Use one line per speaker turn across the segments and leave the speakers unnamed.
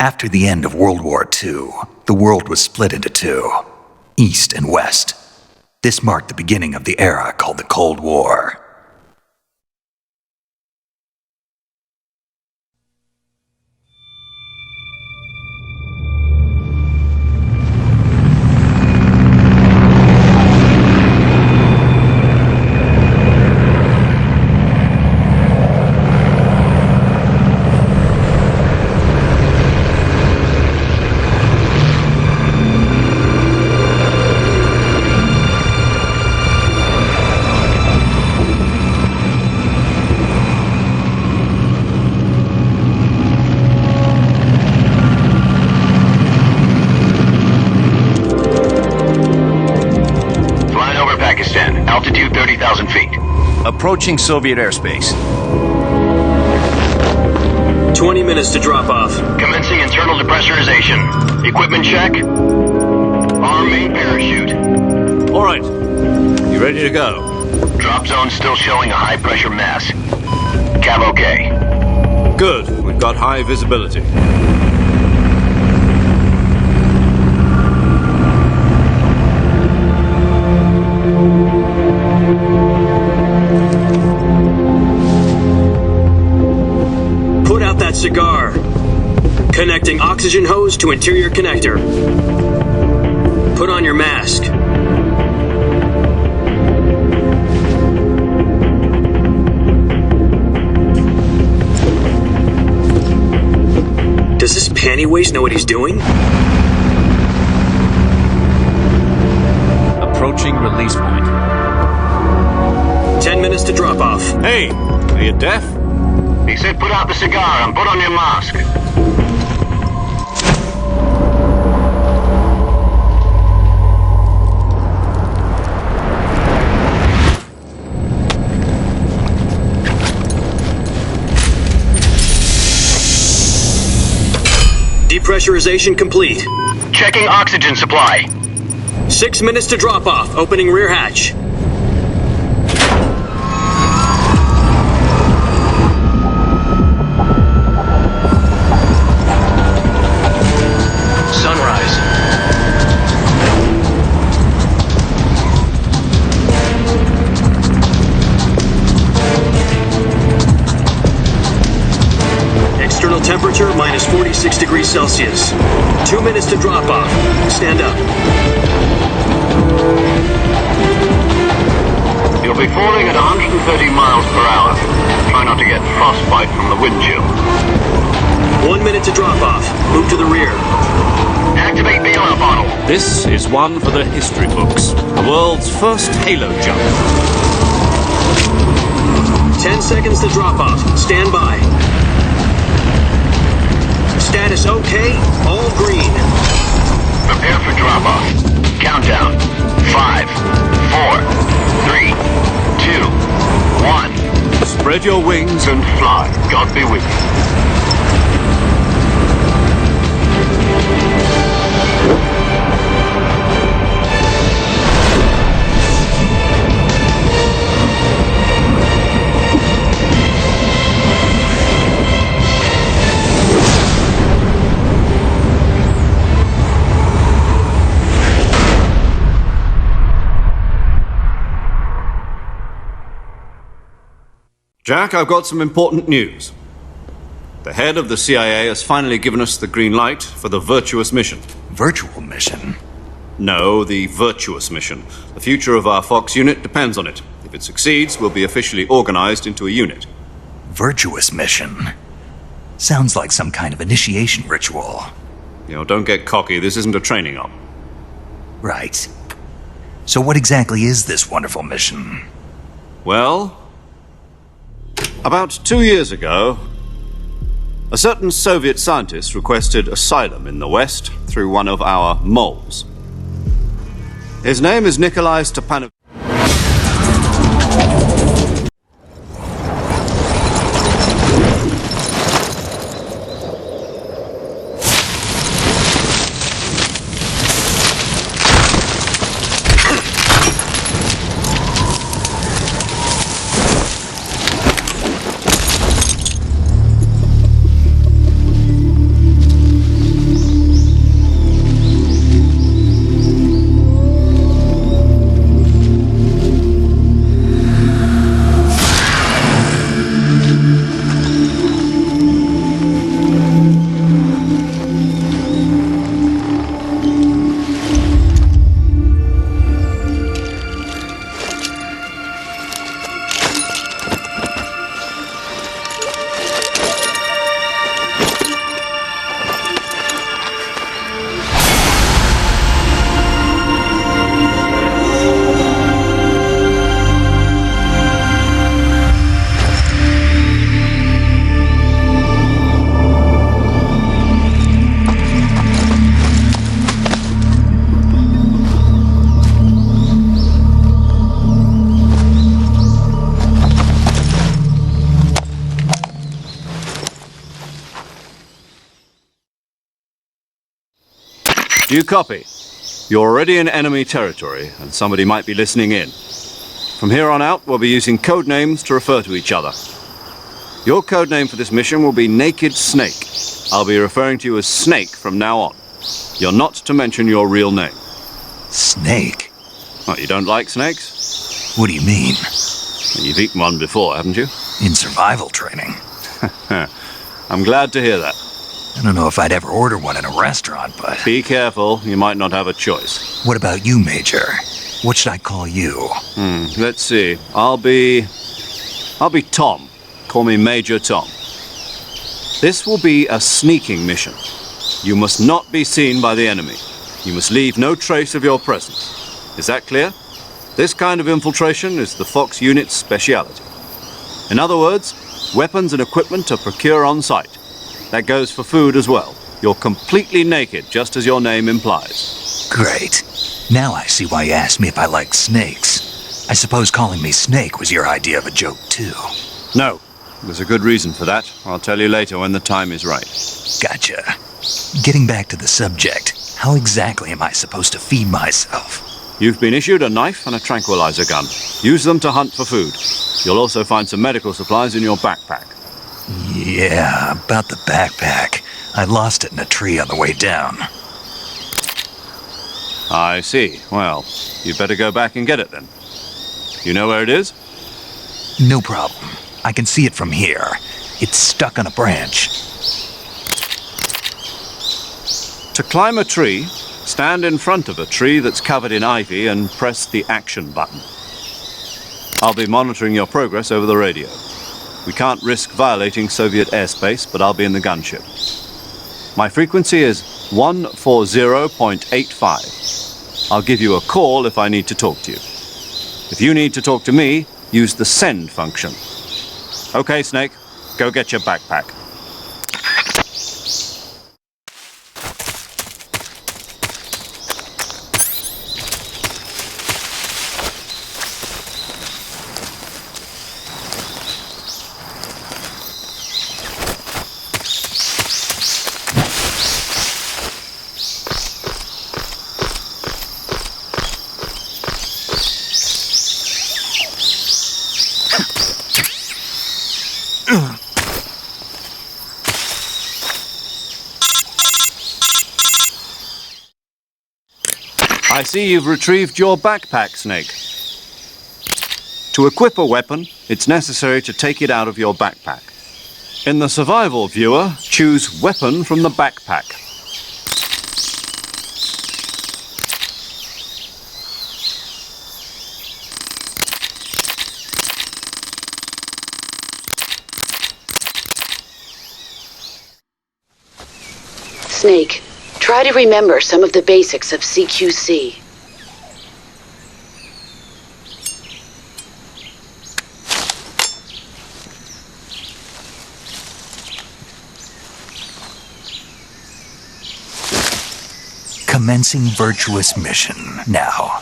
After the end of World War II, the world was split into two, East and West. This marked the beginning of the era called the Cold War.
Altitude 30,000 feet.
Approaching Soviet airspace.
20 minutes to drop off.
Commencing internal depressurization. Equipment check. Arm main parachute.
All right. You ready to go?
Drop zone still showing a high pressure mass. Cav okay.
Good. We've got high visibility.
Put out that cigar. Connecting oxygen hose to interior connector. Put on your mask. Does this pantywaist know what he's doing?
Approaching release point.
10 minutes to drop off.
Hey, are you deaf?
He said put out the cigar and put on your mask.
Depressurization complete.
Checking oxygen supply.
6 minutes to drop off. Opening rear hatch.
Sunrise.
External temperature minus 46 degrees Celsius. 2 minutes to drop off. Stand up.
You'll be falling at 130 miles per hour. Try not to get frostbite from the wind chill.
1 minute to drop off. Move to the rear.
Activate bailout bottle.
This is one for the history books. The world's first halo jump.
10 seconds to drop off. Stand by. Status okay. All green.
Prepare for drop off. Countdown. 5, 4, 3, 2, 1.
Spread your wings
And fly. God be with you.
Jack, I've got some important news. The head of the CIA has finally given us the green light for the Virtuous mission.
Virtual mission?
No, the Virtuous mission. The future of our Fox unit depends on it. If it succeeds, we'll be officially organized into a unit.
Virtuous mission? Sounds like some kind of initiation ritual.
You know, don't get cocky. This isn't a training op.
Right. So what exactly is this wonderful mission?
Well, about 2 years ago, a certain Soviet scientist requested asylum in the West through one of our moles. His name is Nikolai Stepanovich. Do you copy? You're already in enemy territory, and somebody might be listening in. From here on out, we'll be using code names to refer to each other. Your code name for this mission will be Naked Snake. I'll be referring to you as Snake from now on. You're not to mention your real name.
Snake?
What, you don't like snakes?
What do you mean?
You've eaten one before, haven't you?
In survival training?
I'm glad to hear that.
I don't know if I'd ever order one in a restaurant, but...
Be careful, you might not have a choice.
What about you, Major? What should I call you?
Let's see. I'll be Tom. Call me Major Tom. This will be a sneaking mission. You must not be seen by the enemy. You must leave no trace of your presence. Is that clear? This kind of infiltration is the Fox unit's speciality. In other words, weapons and equipment are procured on site. That goes for food as well. You're completely naked, just as your name implies.
Great. Now I see why you asked me if I liked snakes. I suppose calling me Snake was your idea of a joke, too.
No, there's a good reason for that. I'll tell you later when the time is right.
Gotcha. Getting back to the subject, how exactly am I supposed to feed myself?
You've been issued a knife and a tranquilizer gun. Use them to hunt for food. You'll also find some medical supplies in your backpack.
Yeah, about the backpack. I lost it in a tree on the way down.
I see. Well, you'd better go back and get it then. You know where it is?
No problem. I can see it from here. It's stuck on a branch.
To climb a tree, stand in front of a tree that's covered in ivy and press the action button. I'll be monitoring your progress over the radio. We can't risk violating Soviet airspace, but I'll be in the gunship. My frequency is 140.85. I'll give you a call if I need to talk to you. If you need to talk to me, use the send function. Okay, Snake, go get your backpack. I see you've retrieved your backpack, Snake. To equip a weapon, it's necessary to take it out of your backpack. In the survival viewer, choose Weapon from the backpack.
Snake, try to remember some of the basics of CQC.
Commencing virtuous mission now.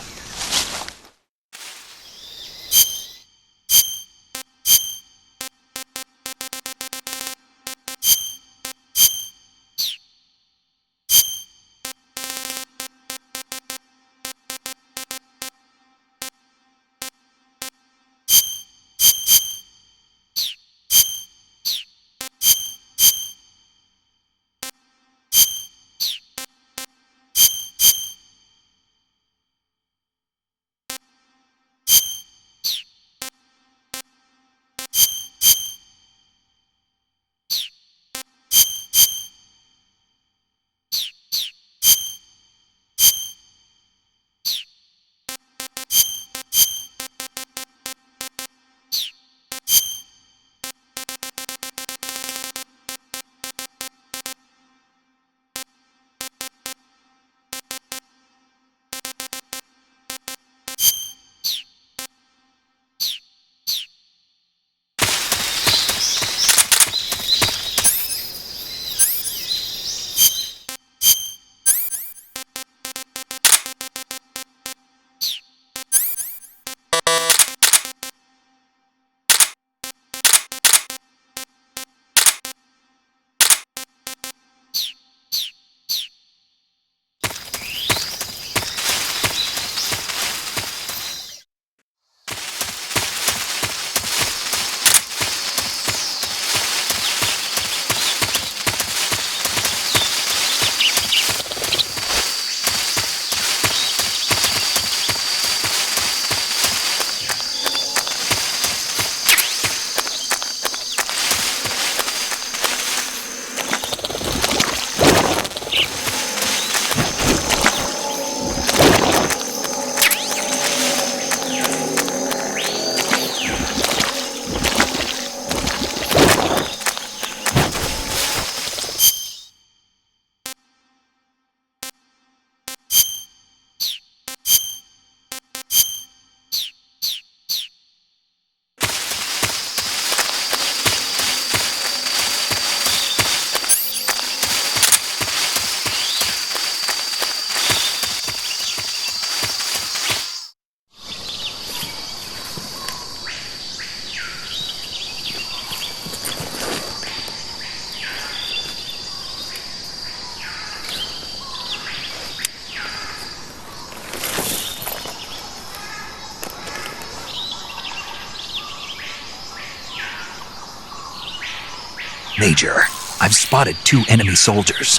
Major, I've spotted 2 enemy soldiers.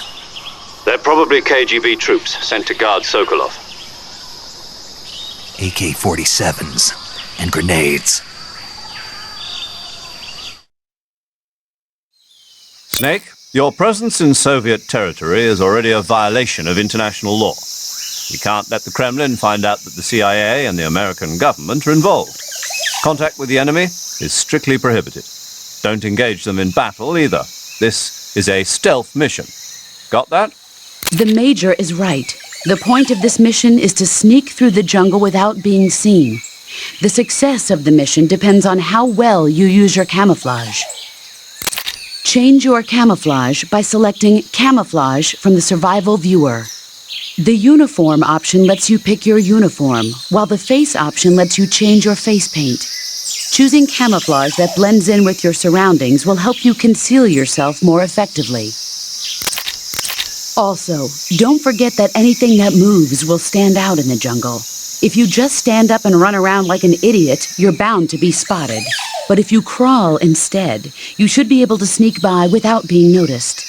They're probably KGB troops sent to guard Sokolov.
AK-47s and grenades.
Snake, your presence in Soviet territory is already a violation of international law. We can't let the Kremlin find out that the CIA and the American government are involved. Contact with the enemy is strictly prohibited. Don't engage them in battle either. This is a stealth mission. Got that?
The Major is right. The point of this mission is to sneak through the jungle without being seen. The success of the mission depends on how well you use your camouflage. Change your camouflage by selecting Camouflage from the Survival Viewer. The Uniform option lets you pick your uniform, while the Face option lets you change your face paint. Choosing camouflage that blends in with your surroundings will help you conceal yourself more effectively. Also, don't forget that anything that moves will stand out in the jungle. If you just stand up and run around like an idiot, you're bound to be spotted. But if you crawl instead, you should be able to sneak by without being noticed.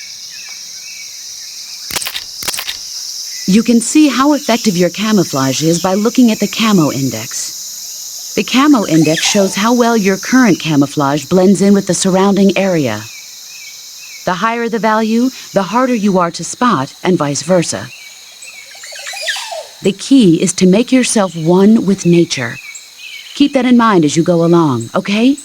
You can see how effective your camouflage is by looking at the Camo Index. The Camo Index shows how well your current camouflage blends in with the surrounding area. The higher the value, the harder you are to spot, and vice versa. The key is to make yourself one with nature. Keep that in mind as you go along, okay?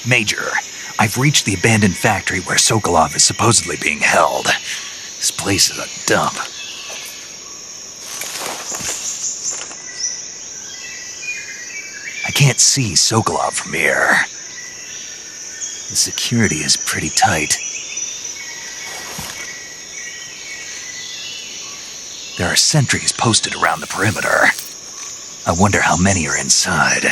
Major, I've reached the abandoned factory where Sokolov is supposedly being held. This place is a dump. I can't see Sokolov from here. The security is pretty tight. There are sentries posted around the perimeter. I wonder how many are inside.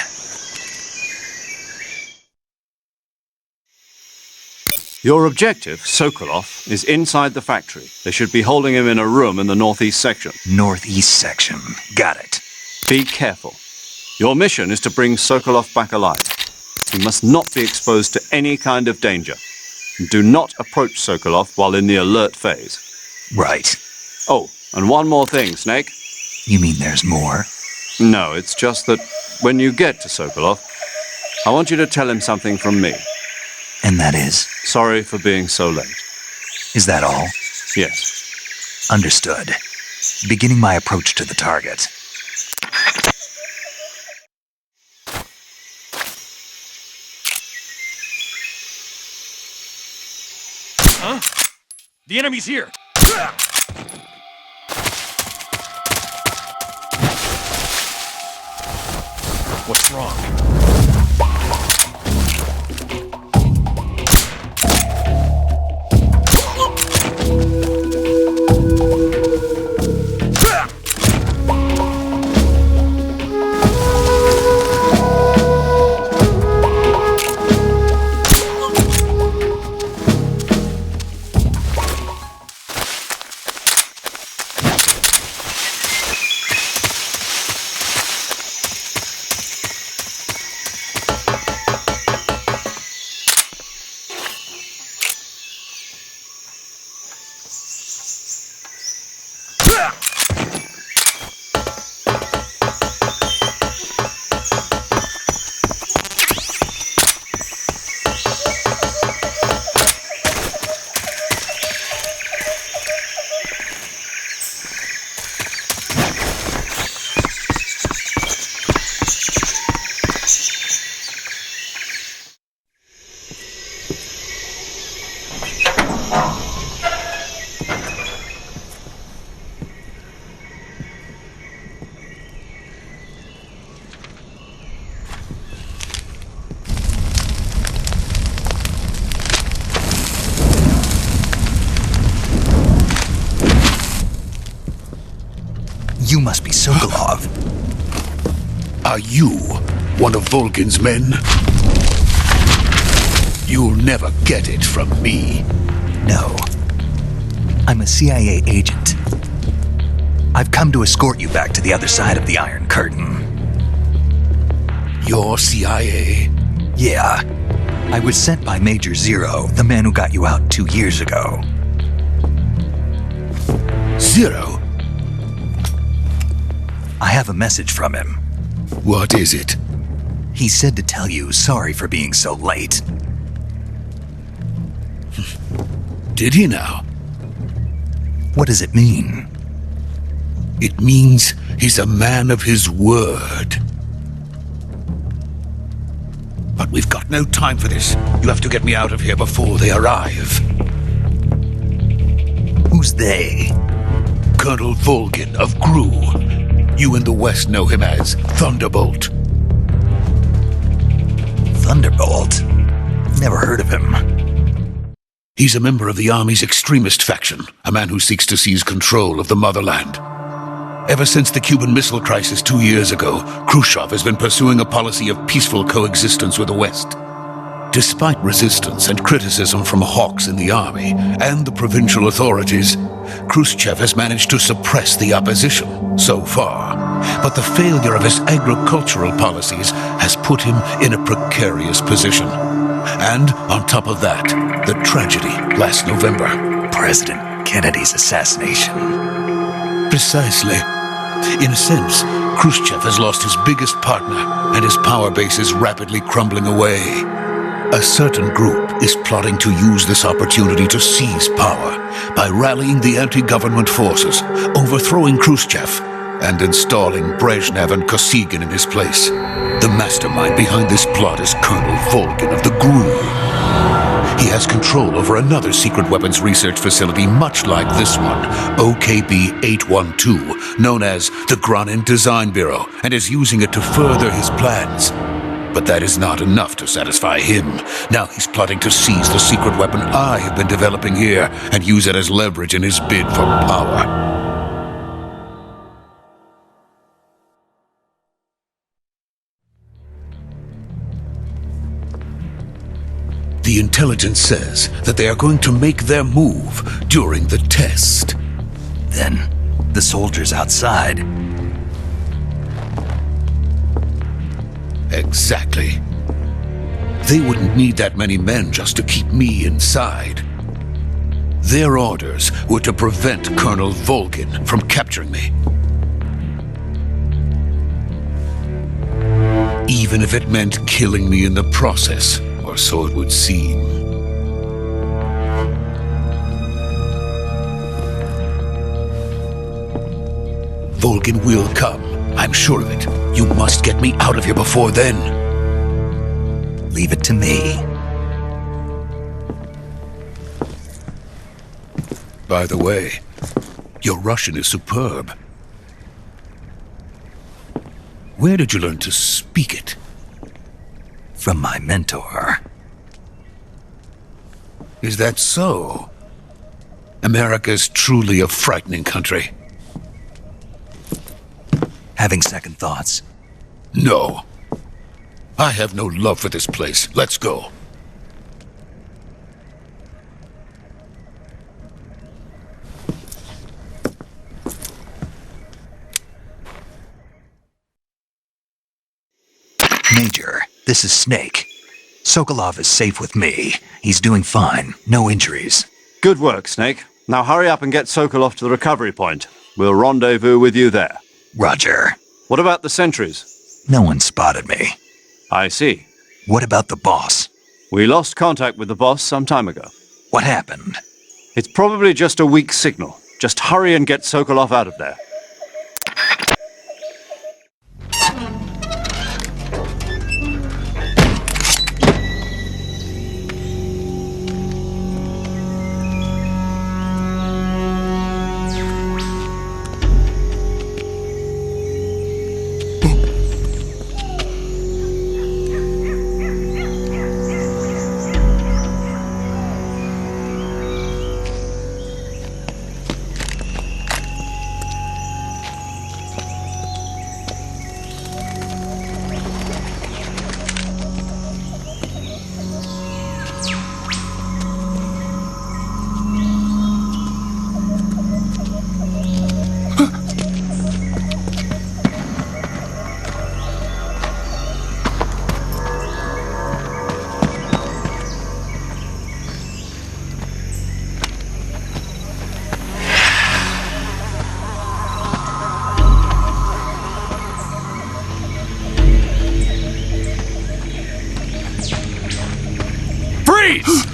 Your objective, Sokolov, is inside the factory. They should be holding him in a room in the northeast section.
Northeast section. Got it.
Be careful. Your mission is to bring Sokolov back alive. He must not be exposed to any kind of danger. Do not approach Sokolov while in the alert phase.
Right.
Oh, and one more thing, Snake.
You mean there's more?
No, it's just that when you get to Sokolov, I want you to tell him something from me.
And that is?
Sorry for being so late.
Is that all?
Yes.
Understood. Beginning my approach to the target.
Huh? The enemy's here! What's wrong?
You must be Sokolov.
Are you one of Volgin's men? You'll never get it from me.
No. I'm a CIA agent. I've come to escort you back to the other side of the Iron Curtain.
You're CIA?
Yeah. I was sent by Major Zero, the man who got you out 2 years ago.
Zero?
I have a message from him.
What is it?
He said to tell you sorry for being so late.
Did he now?
What does it mean?
It means he's a man of his word. But we've got no time for this. You have to get me out of here before they arrive.
Who's they?
Colonel Volgin of GRU. You in the West know him as Thunderbolt.
Thunderbolt? Never heard of him.
He's a member of the Army's extremist faction, a man who seeks to seize control of the motherland. Ever since the Cuban Missile Crisis 2 years ago, Khrushchev has been pursuing a policy of peaceful coexistence with the West. Despite resistance and criticism from hawks in the army and the provincial authorities, Khrushchev has managed to suppress the opposition so far. But the failure of his agricultural policies has put him in a precarious position. And on top of that, the tragedy last November.
President Kennedy's assassination.
Precisely. In a sense, Khrushchev has lost his biggest partner, and his power base is rapidly crumbling away. A certain group is plotting to use this opportunity to seize power by rallying the anti-government forces, overthrowing Khrushchev, and installing Brezhnev and Kosygin in his place. The mastermind behind this plot is Colonel Volgin of the GRU. He has control over another secret weapons research facility much like this one, OKB-812, known as the Granin Design Bureau, and is using it to further his plans. But that is not enough to satisfy him. Now he's plotting to seize the secret weapon I have been developing here and use it as leverage in his bid for power. The intelligence says that they are going to make their move during the test.
Then, the soldiers outside.
Exactly. They wouldn't need that many men just to keep me inside. Their orders were to prevent Colonel Volgin from capturing me. Even if it meant killing me in the process, or so it would seem. Volgin will come. I'm sure of it. You must get me out of here before then.
Leave it to me.
By the way, your Russian is superb. Where did you learn to speak it?
From my mentor.
Is that so? America's truly a frightening country.
Having second thoughts.
No. I have no love for this place. Let's go.
Major, this is Snake. Sokolov is safe with me. He's doing fine. No injuries.
Good work, Snake. Now hurry up and get Sokolov to the recovery point. We'll rendezvous with you there.
Roger.
What about the sentries?
No one spotted me.
I see.
What about the boss?
We lost contact with the boss some time ago.
What happened?
It's probably just a weak signal. Just hurry and get Sokolov out of there.
Freeze!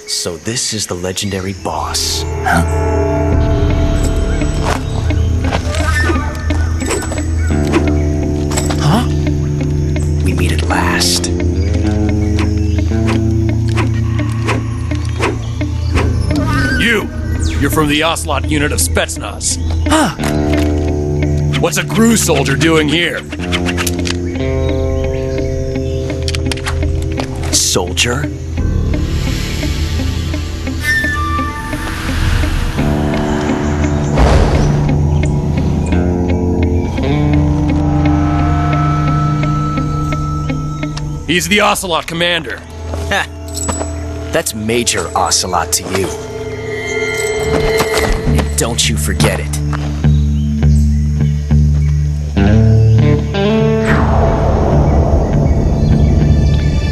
So this is the legendary boss. Huh? We meet at last.
You're from the Ocelot unit of Spetsnaz. Huh. What's a GRU soldier doing here?
Soldier?
He's the Ocelot commander.
Ha! That's Major Ocelot to you. And don't you forget it.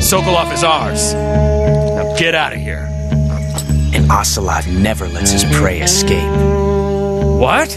Sokolov is ours. Now get out of here.
And Ocelot never lets his prey escape.
What?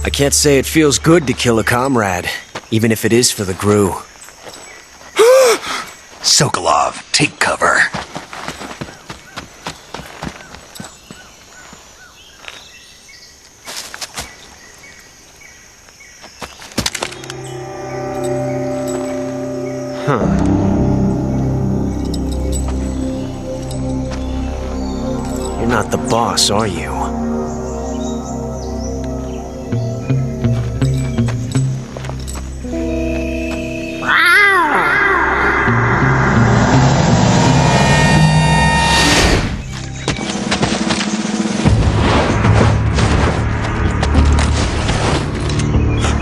I can't say it feels good to kill a comrade, even if it is for the GRU.
Sokolov, take cover.
You're not the boss, are you?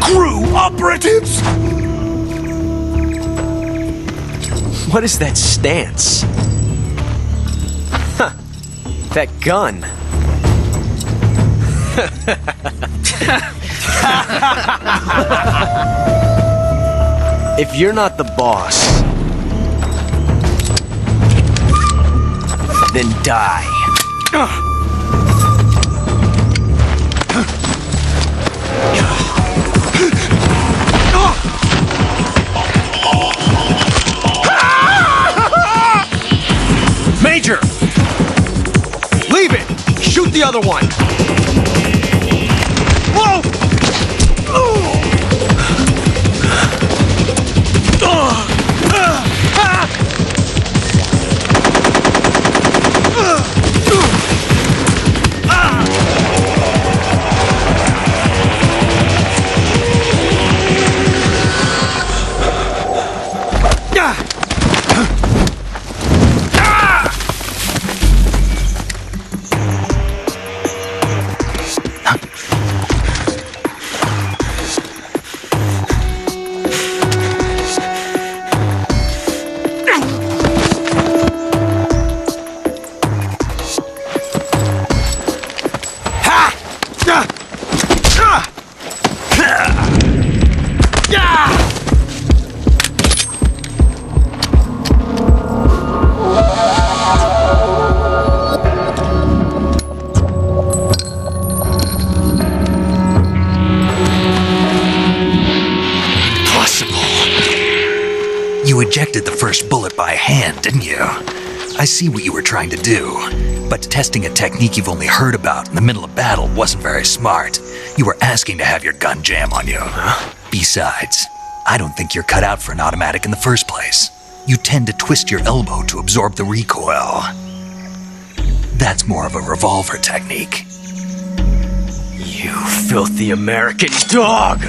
GRU operatives!
What is that stance? Huh. That gun. If you're not the boss, then die.
Major! Leave it! Shoot the other one! Whoa!
You ejected the first bullet by hand, didn't you? I see what you were trying to do, but testing a technique you've only heard about in the middle of battle wasn't very smart. You were asking to have your gun jam on you. Besides, I don't think you're cut out for an automatic in the first place. You tend to twist your elbow to absorb the recoil. That's more of a revolver technique.
You filthy American dog!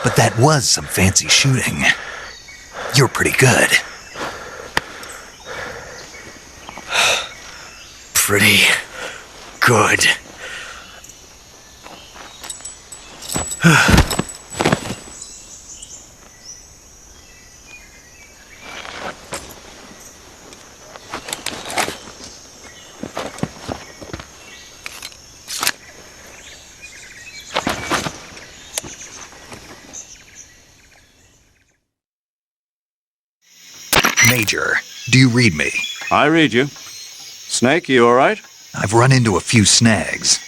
But that was some fancy shooting. You're pretty good.
Pretty good.
Major, do you read me?
I read you. Snake, you all right?
I've run into a few snags.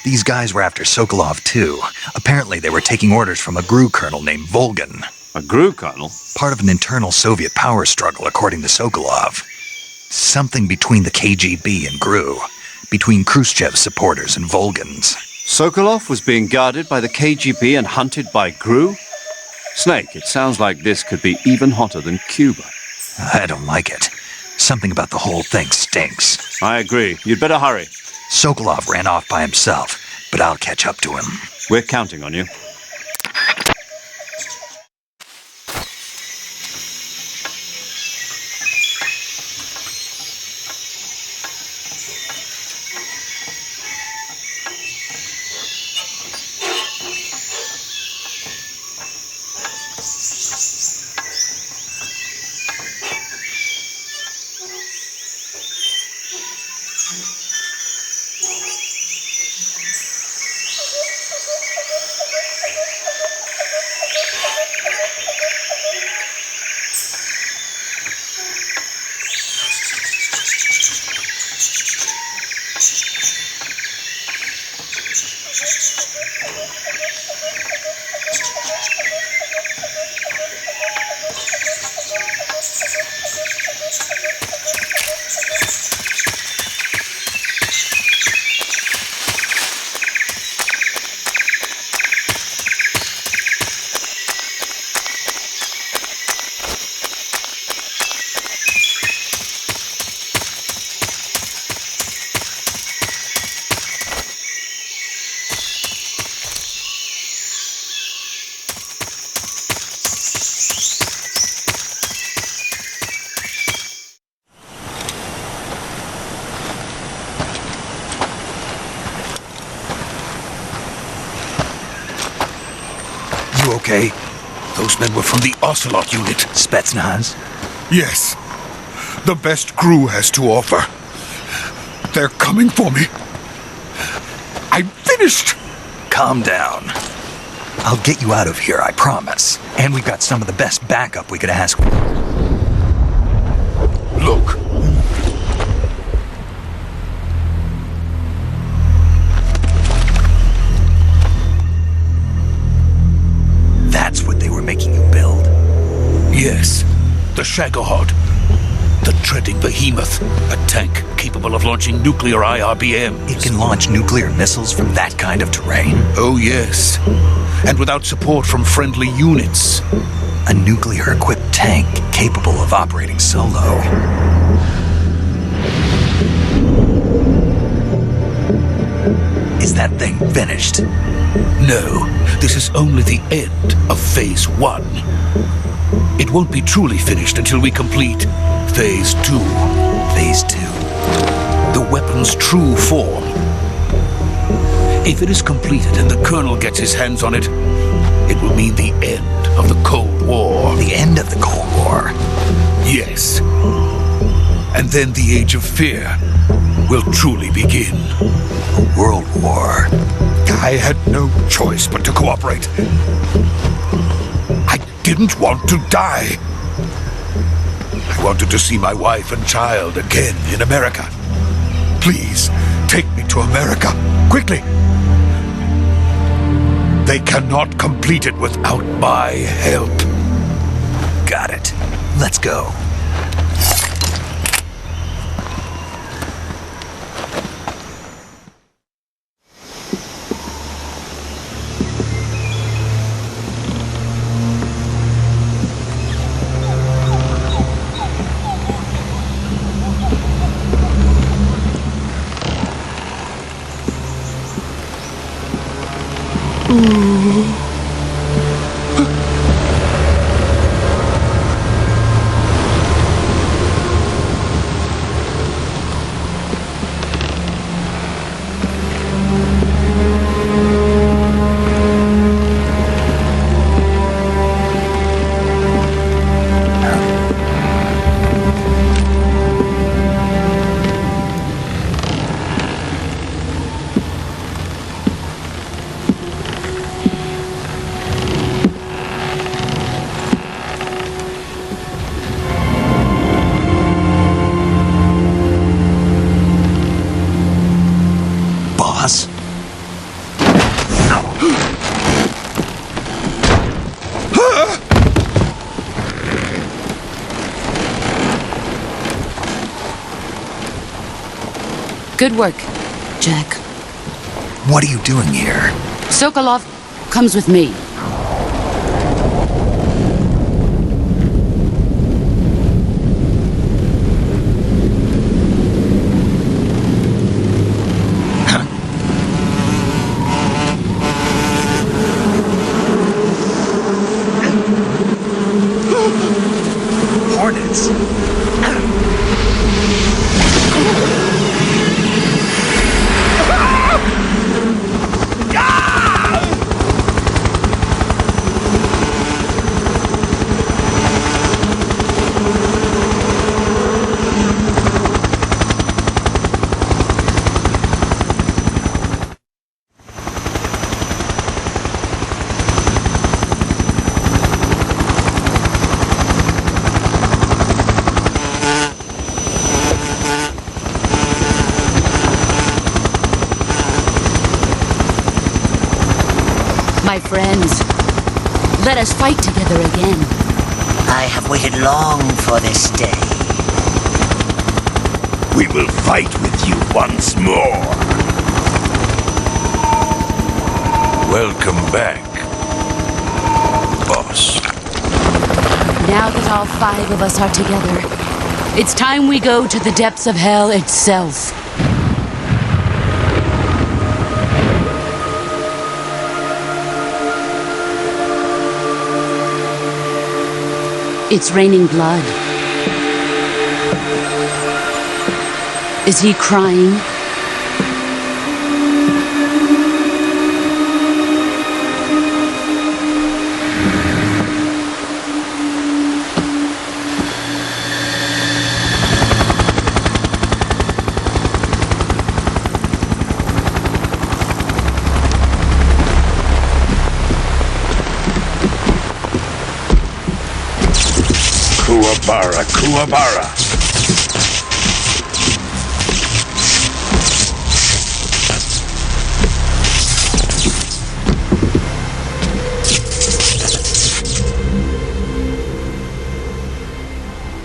These guys were after Sokolov too. Apparently they were taking orders from a GRU colonel named Volgan.
A GRU colonel?
Part of an internal Soviet power struggle, according to Sokolov. Something between the KGB and GRU. Between Khrushchev's supporters and Volgan's.
Sokolov was being guarded by the KGB and hunted by GRU? Snake, it sounds like this could be even hotter than Cuba.
I don't like it. Something about the whole thing stinks.
I agree. You'd better hurry.
Sokolov ran off by himself, but I'll catch up to him.
We're counting on you.
You okay?
Those men were from the Ocelot unit.
Spetsnaz?
Yes. The best GRU has to offer. They're coming for me. I'm finished.
Calm down. I'll get you out of here, I promise. And we've got some of the best backup we could ask.
Look.
That's what they were making you build?
Yes. The Shagohod. The treading behemoth. A tank capable of launching nuclear IRBMs.
It can launch nuclear missiles from that kind of terrain?
Oh, yes. And without support from friendly units.
A nuclear-equipped tank capable of operating solo. Is that thing finished?
No, this is only the end of Phase 1. It won't be truly finished until we complete Phase 2.
Phase 2?
The weapon's true form. If it is completed and the Colonel gets his hands on it, it will mean the end of the Cold War.
The end of the Cold War?
Yes. And then the Age of Fear will truly begin.
A world war.
I had no choice but to cooperate. I didn't want to die. I wanted to see my wife and child again in America. Please, take me to America, quickly. They cannot complete it without my help.
Got it. Let's go.
Good work, Jack.
What are you doing here?
Sokolov comes with me.
Hornets.
My friends, let us fight together again.
I have waited long for this day.
We will fight with you once more. Welcome back, boss.
Now that all 5 of us are together, it's time we go to the depths of hell itself. It's raining blood. Is he crying?
Kuwabara, Kuwabara.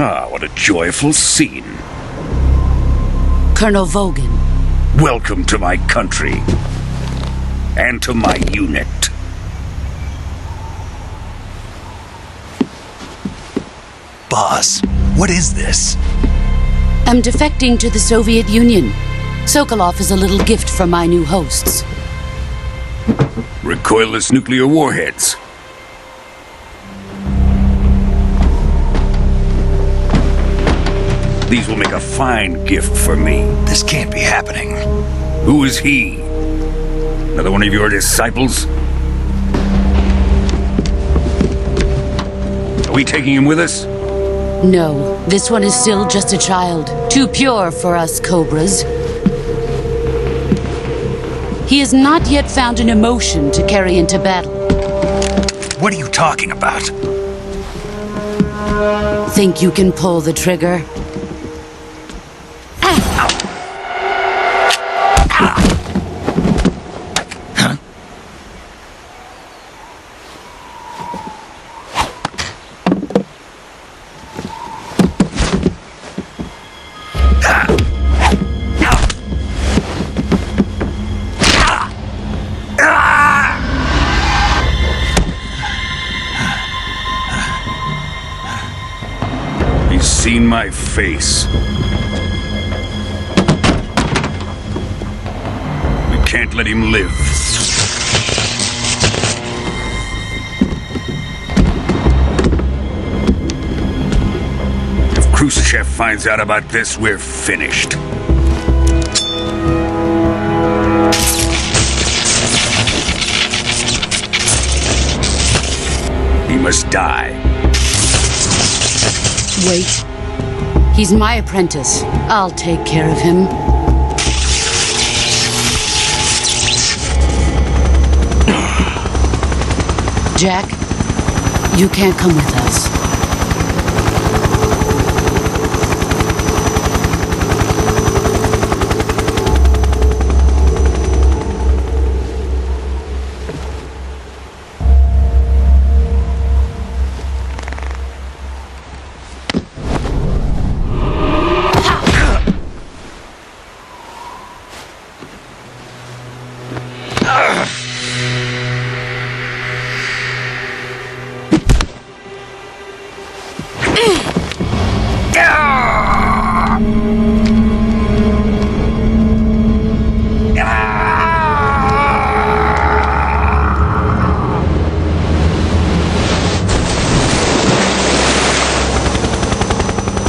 Ah, what a joyful scene.
Colonel Vogan.
Welcome to my country. And to my unit.
Boss, what is this?
I'm defecting to the Soviet Union. Sokolov is a little gift from my new hosts.
Recoilless nuclear warheads. These will make a fine gift for me.
This can't be happening.
Who is he? Another one of your disciples? Are we taking him with us?
No, this one is still just a child. Too pure for us Cobras. He has not yet found an emotion to carry into battle.
What are you talking about?
Think you can pull the trigger?
He's seen my face. We can't let him live. If Khrushchev finds out about this, we're finished. He must die.
Wait. He's my apprentice. I'll take care of him. Jack, you can't come with us.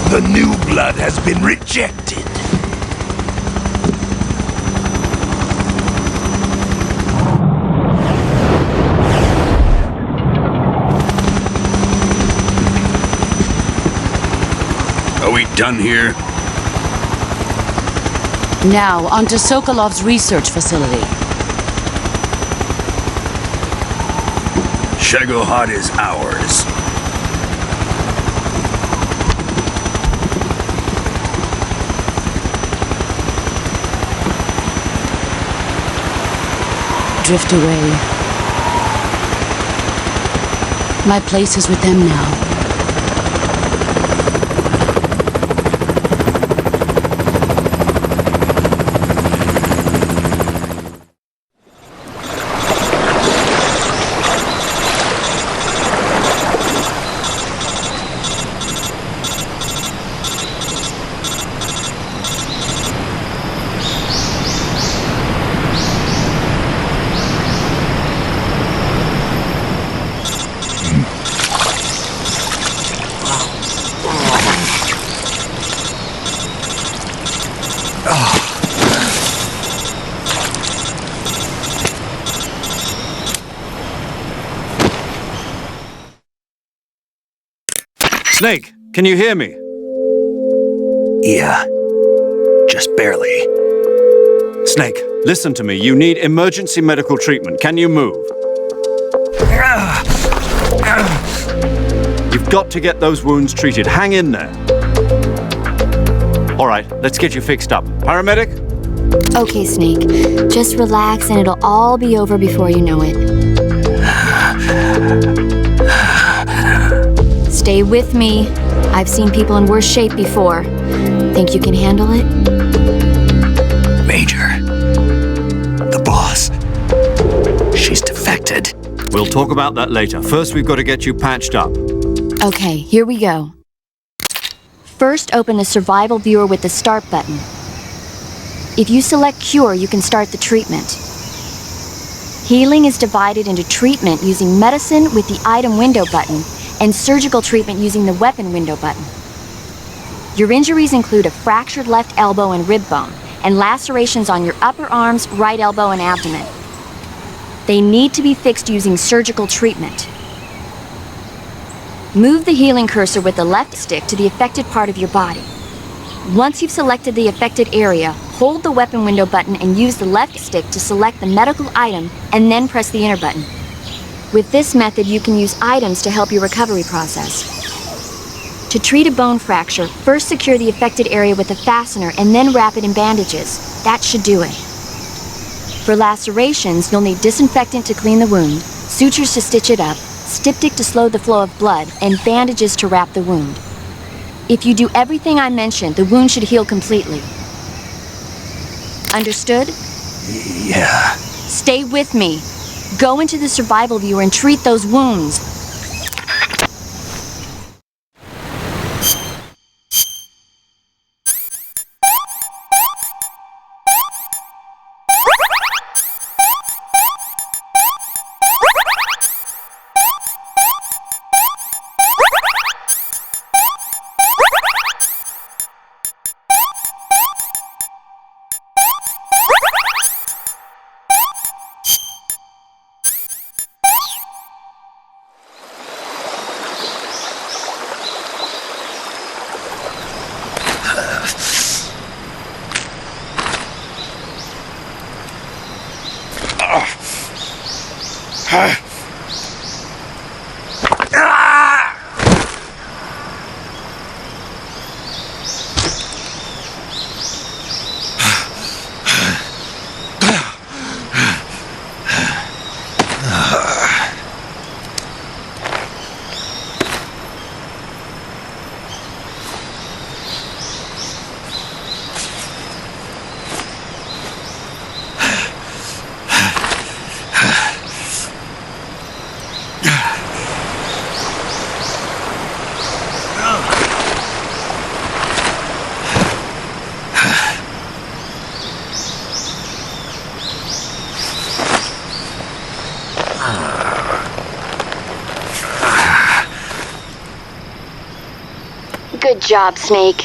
The new blood has been rejected.
Are we done here?
Now, onto Sokolov's research facility.
Shagohod is ours.
Drift away. My place is with them now.
Snake, can you hear me?
Yeah. Just barely.
Snake, listen to me. You need emergency medical treatment. Can you move? You've got to get those wounds treated. Hang in there. All right, let's get you fixed up. Paramedic?
Okay, Snake. Just relax and it'll all be over before you know it. Stay with me. I've seen people in worse shape before. Think you can handle it?
Major. The boss. She's defected.
We'll talk about that later. First, we've got to get you patched up.
Okay, here we go. First, open the survival viewer with the start button. If you select cure, you can start the treatment. Healing is divided into treatment using medicine with the item window button and surgical treatment using the weapon window button. Your injuries include a fractured left elbow and rib bone, and lacerations on your upper arms, right elbow, and abdomen. They need to be fixed using surgical treatment. Move the healing cursor with the left stick to the affected part of your body. Once you've selected the affected area, hold the weapon window button and use the left stick to select the medical item, and then press the enter button. With this method, you can use items to help your recovery process. To treat a bone fracture, first secure the affected area with a fastener and then wrap it in bandages. That should do it. For lacerations, you'll need disinfectant to clean the wound, sutures to stitch it up, styptic to slow the flow of blood, and bandages to wrap the wound. If you do everything I mentioned, the wound should heal completely. Understood?
Yeah.
Stay with me. Go into the survival viewer and treat those wounds. Good job, Snake.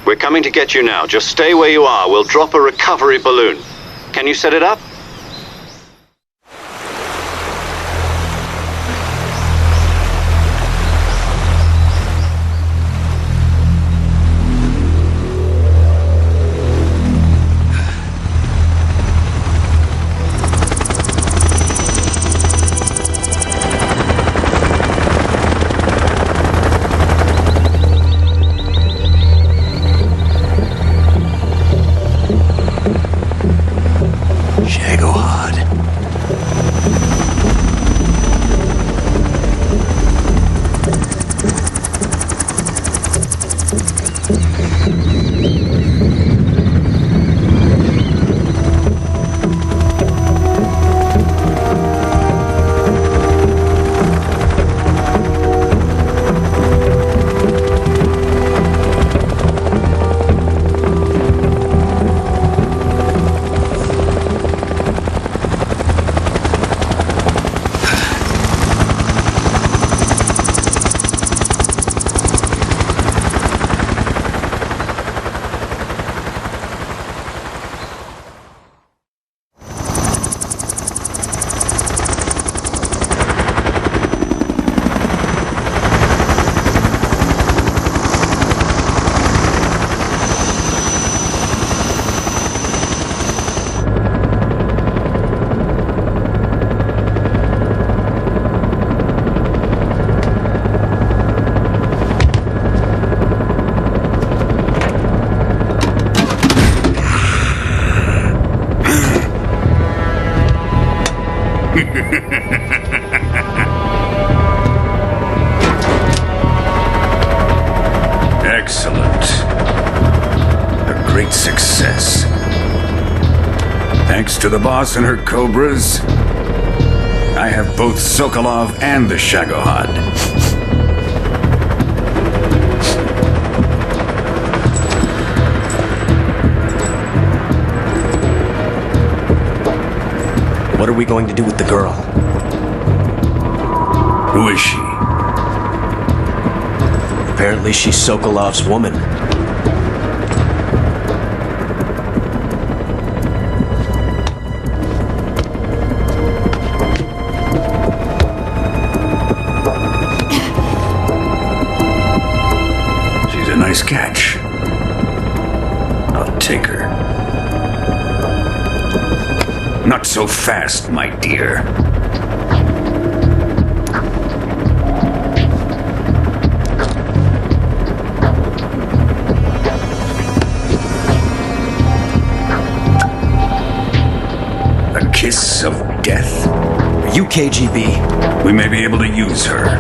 We're coming to get you now. Just stay where you are. We'll drop a recovery balloon. Can you set it up?
Shagohod.
Excellent. A great success. Thanks to the boss and her cobras, I have both Sokolov and the Shagohod.
What are we going to do with the girl?
Who is she?
Apparently she's Sokolov's woman.
She's a nice catch. I'll take her. Not so fast, my dear. A kiss of death?
Are you KGB?
We may be able to use her.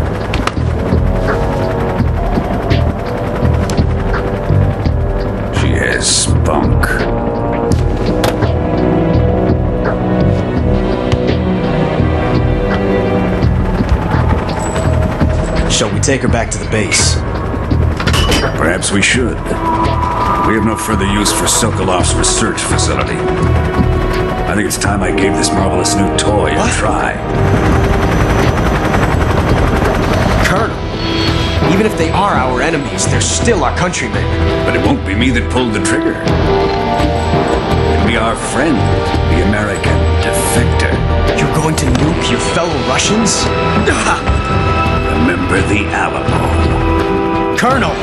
She has spunk.
Shall we take her back to the base?
Perhaps we should. We have no further use for Sokolov's research facility. I think it's time I gave this marvelous new toy a try.
Colonel, even if they are our enemies, they're still our countrymen.
But it won't be me that pulled the trigger. It'll be our friend, the American defector.
You're going to nuke your fellow Russians?
Remember the Alamo.
Colonel!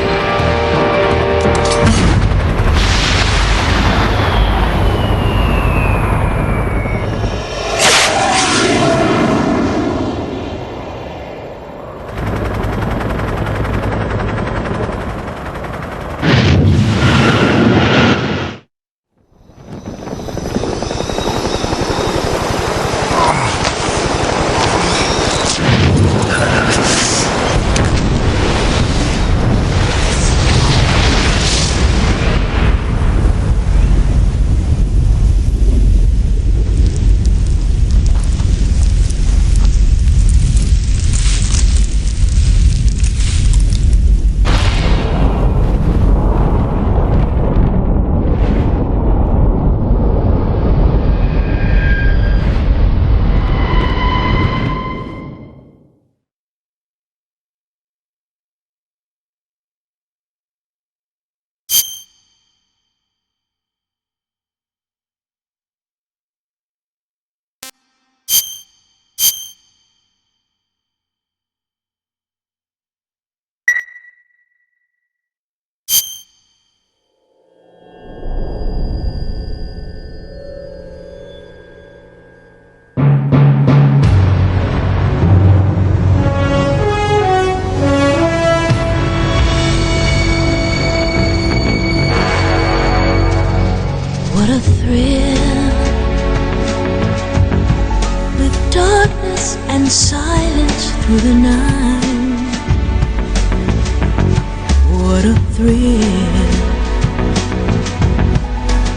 thrill.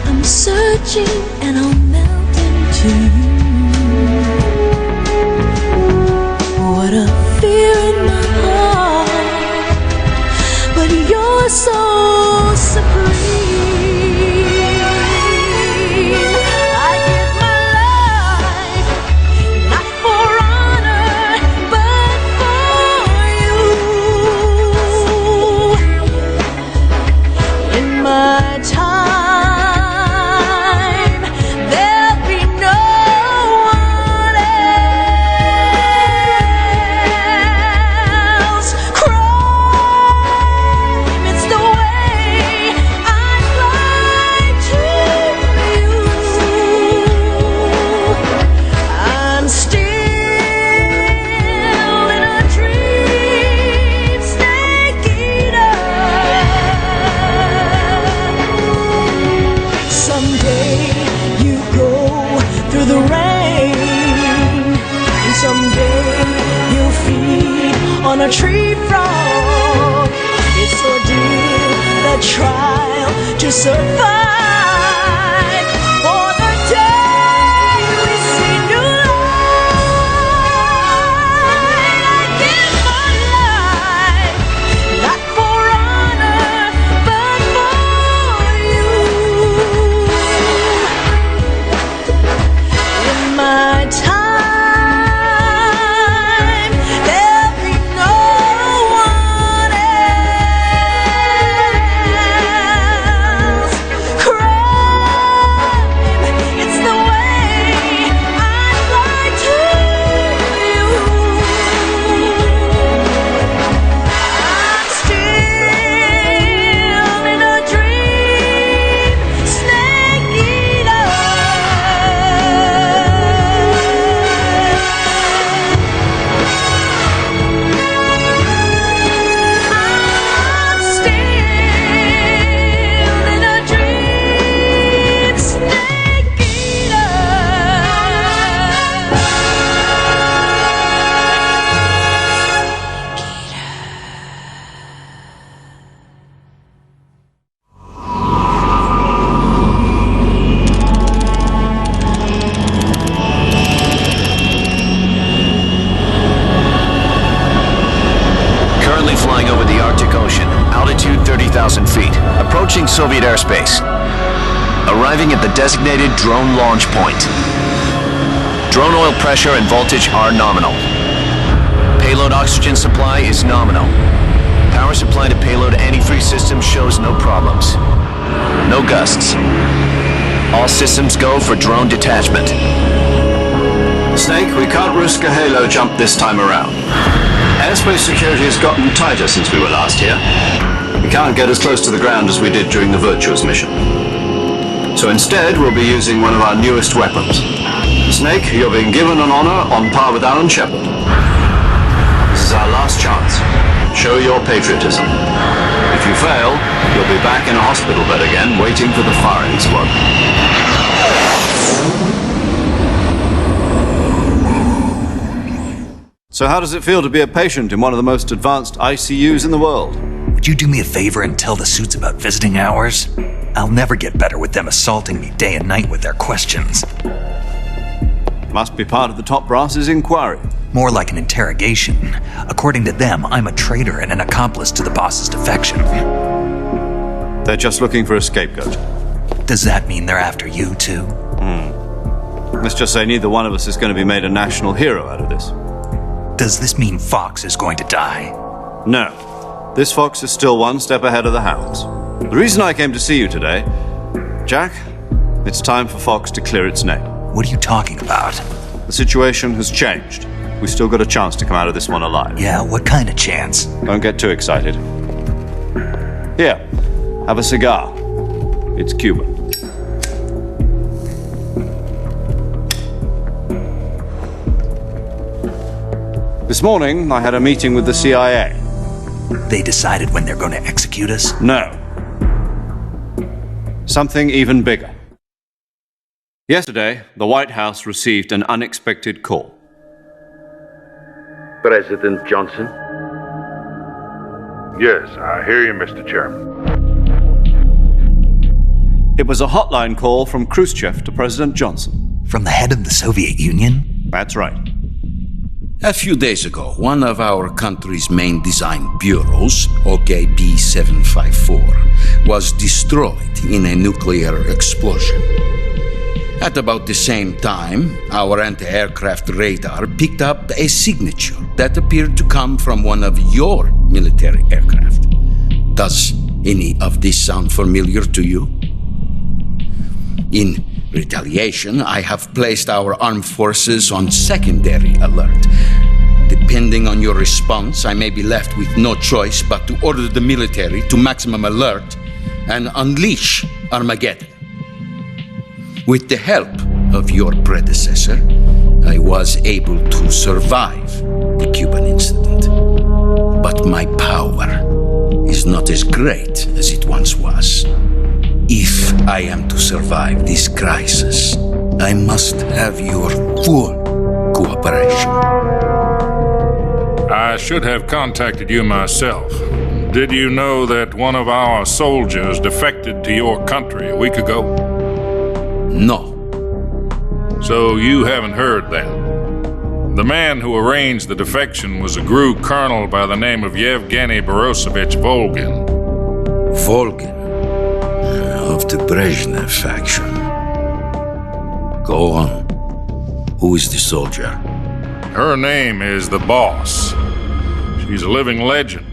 I'm searching and I'll melt into you. What a fear in my heart, but you're so supreme. I give my life, not for honor, but for you. In my time, there'll be no one else. Crime, it's the way I'd like to you. I'm still in a dream, snake eater. Someday you go through the rain, and someday you'll feed on a tree frog. It's ordeal, the trial to survive. For the day we see new light, I give my life, not for honor, but for you. In my time, there'll be no one else. Crime, it's the way I'd like to you. I'm still in a dream, snake eater. I'm still in a dream, snake eater.
Currently flying over the Arctic Ocean, altitude 30,000 feet, approaching Soviet airspace. Arriving at the designated drone launch point. Drone oil pressure and voltage are nominal. Payload oxygen supply is nominal. Power supply to payload antifreeze system shows no problems. No gusts. All systems go for drone detachment.
Snake, we can't risk a halo jump this time around. Airspace security has gotten tighter since we were last here. We can't get as close to the ground as we did during the Virtuous mission. So instead, we'll be using one of our newest weapons. Snake, you're being given an honor on par with Alan Shepard. This is our last chance. Show your patriotism. If you fail, you'll be back in a hospital bed again, waiting for the firing squad. So how does it feel to be a patient in one of the most advanced ICUs in the world?
Would you do me a favor and tell the suits about visiting hours? I'll never get better with them assaulting me day and night with their questions.
Must be part of the top brass's inquiry.
More like an interrogation. According to them, I'm a traitor and an accomplice to the boss's defection.
They're just looking for a scapegoat.
Does that mean they're after you, too?
Let's just say neither one of us is going to be made a national hero out of this.
Does this mean Fox is going to die?
No. This fox is still one step ahead of the hounds. The reason I came to see you today, Jack, it's time for Fox to clear its name.
What are you talking about?
The situation has changed. We still got a chance to come out of this one alive.
Yeah, what kind of chance?
Don't get too excited. Here, have a cigar. It's Cuban. This morning, I had a meeting with the CIA.
They decided when they're going to execute us?
No. Something even bigger. Yesterday, the White House received an unexpected call.
President Johnson? Yes, I hear you, Mr. Chairman.
It was a hotline call from Khrushchev to President Johnson.
From the head of the Soviet Union?
That's right.
A few days ago, one of our country's main design bureaus, OKB 754, was destroyed in a nuclear explosion. At about the same time, our anti-aircraft radar picked up a signature that appeared to come from one of your military aircraft. Does any of this sound familiar to you? In retaliation, I have placed our armed forces on secondary alert. Depending on your response, I may be left with no choice but to order the military to maximum alert and unleash Armageddon. With the help of your predecessor, I was able to survive the Cuban incident. But my power is not as great as it once was. If I am to survive this crisis, I must have your full cooperation.
I should have contacted you myself. Did you know that one of our soldiers defected to your country a week ago?
No.
So you haven't heard then. The man who arranged the defection was a GRU colonel by the name of Yevgeny Borisovich Volgin.
Volgin? Of the Brezhnev faction. Go on. Who is the soldier?
Her name is the Boss. She's a living legend.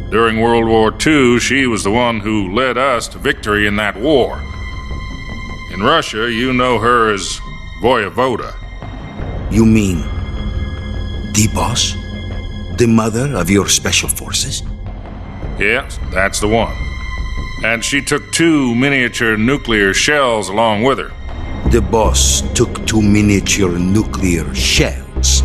During World War II, she was the one who led us to victory in that war. In Russia, you know her as Voyevoda.
You mean the Boss? The mother of your special forces?
Yes, that's the one. And she took 2 miniature nuclear shells along with her.
The Boss took 2 miniature nuclear shells?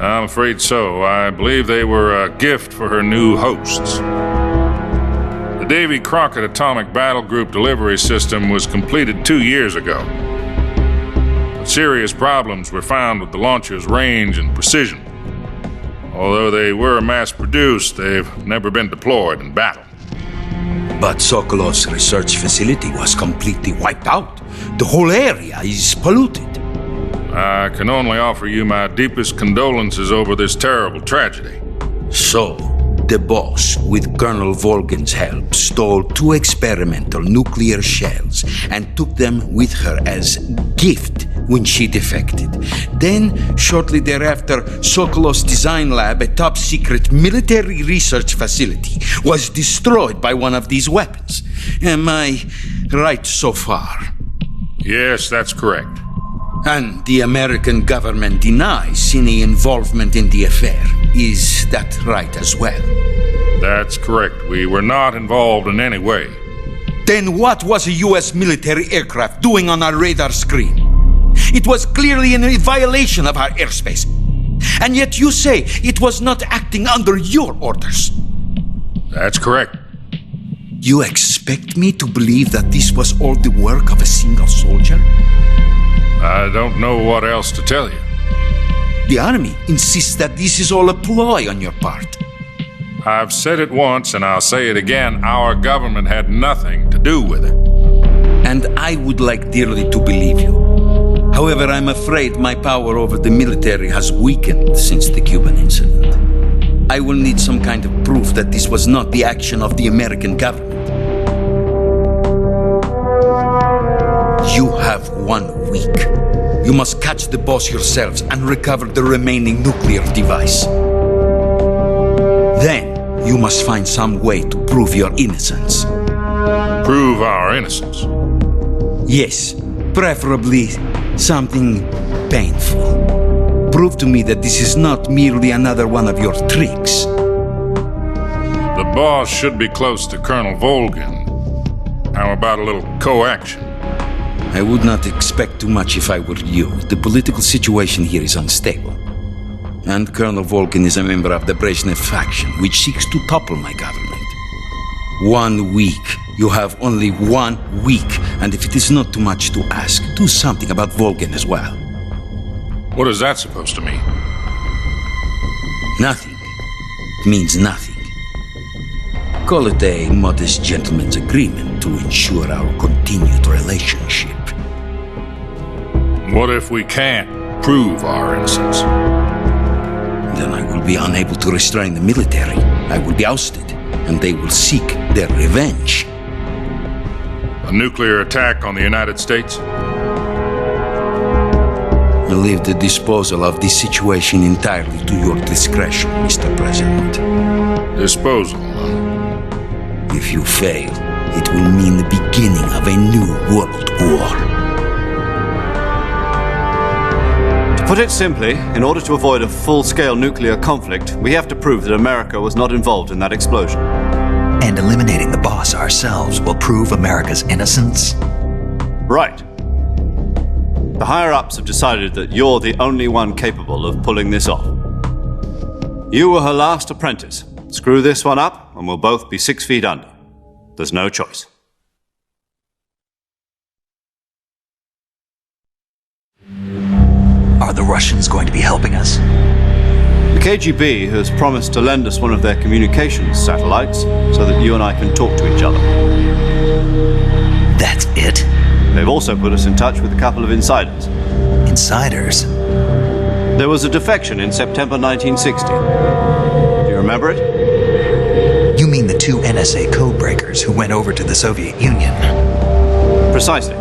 I'm afraid so. I believe they were a gift for her new hosts. The Davy Crockett Atomic Battle Group delivery system was completed 2 years ago. But serious problems were found with the launcher's range and precision. Although they were mass-produced, they've never been deployed in battle.
But Sokolov's research facility was completely wiped out. The whole area is polluted.
I can only offer you my deepest condolences over this terrible tragedy.
So, the Boss, with Colonel Volgin's help, stole 2 experimental nuclear shells and took them with her as gift when she defected. Then, shortly thereafter, Sokolov's design lab, a top-secret military research facility, was destroyed by one of these weapons. Am I right so far?
Yes, that's correct.
And the American government denies any involvement in the affair. Is that right as well?
That's correct. We were not involved in any way.
Then what was a U.S. military aircraft doing on our radar screen? It was clearly in violation of our airspace. And yet you say it was not acting under your orders.
That's correct.
You expect me to believe that this was all the work of a single soldier?
I don't know what else to tell you.
The Army insists that this is all a ploy on your part.
I've said it once and I'll say it again. Our government had nothing to do with it.
And I would like dearly to believe you. However, I'm afraid my power over the military has weakened since the Cuban incident. I will need some kind of proof that this was not the action of the American government. You have 1 week. You must catch the Boss yourselves and recover the remaining nuclear device. Then, you must find some way to prove your innocence.
Prove our innocence?
Yes, preferably something painful. Prove to me that this is not merely another one of your tricks.
The Boss should be close to Colonel Volgin. How about a little coaction?
I would not expect too much if I were you. The political situation here is unstable. And Colonel Volgin is a member of the Brezhnev faction, which seeks to topple my government. 1 week. You have only 1 week. And if it is not too much to ask, do something about Volgin as well.
What is that supposed to mean?
Nothing. It means nothing. call it a modest gentleman's agreement to ensure our continued relationship.
What if we can't prove our innocence?
Then I will be unable to restrain the military. I will be ousted, and they will seek their revenge.
A nuclear attack on the United States?
I leave the disposal of this situation entirely to your discretion, Mr. President.
Disposal?
If you fail, it will mean the beginning of a new world war.
To put it simply, in order to avoid a full-scale nuclear conflict, we have to prove that America was not involved in that explosion.
And eliminating the boss ourselves will prove America's innocence?
Right. The higher-ups have decided that you're the only one capable of pulling this off. You were her last apprentice. Screw this one up, and we'll both be 6 feet under. There's no choice.
Are the Russians going to be helping us?
The KGB has promised to lend us one of their communications satellites so that you and I can talk to each other.
That's it?
They've also put us in touch with a couple of insiders.
Insiders?
There was a defection in September 1960. Do you remember it?
You mean the 2 NSA codebreakers who went over to the Soviet Union?
Precisely.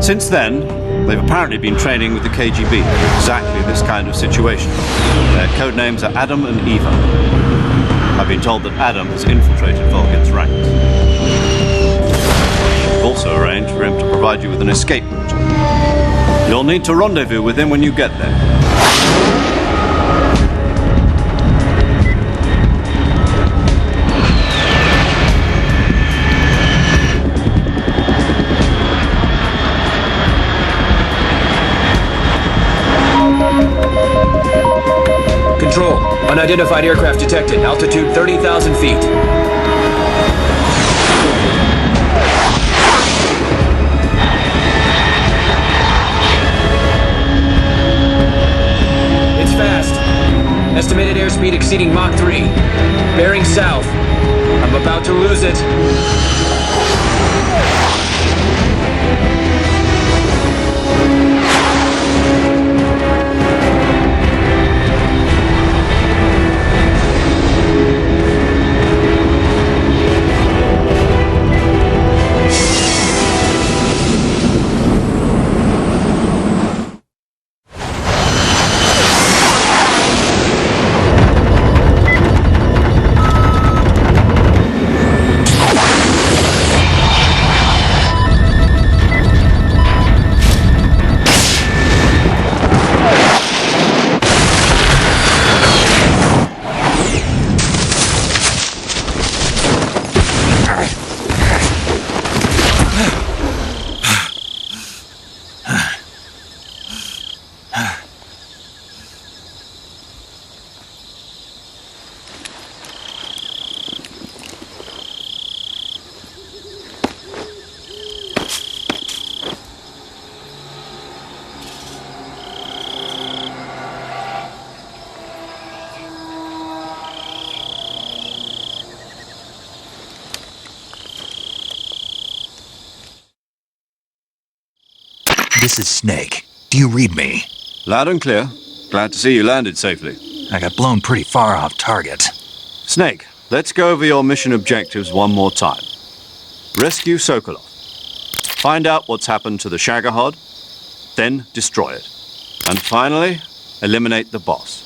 Since then, they've apparently been training with the KGB for exactly this kind of situation. Their code names are Adam and Eva. I've been told that Adam has infiltrated Volgin's ranks. We've also arranged for him to provide you with an escape route. You'll need to rendezvous with him when you get there.
Control. Unidentified aircraft detected. Altitude 30,000 feet. It's fast. Estimated airspeed exceeding Mach 3. Bearing south. I'm about to lose it.
This is Snake. Do you read me?
Loud and clear. Glad to see you landed safely.
I got blown pretty far off target.
Snake, let's go over your mission objectives one more time. Rescue Sokolov. Find out what's happened to the Shagohod, then destroy it. And finally, eliminate the boss.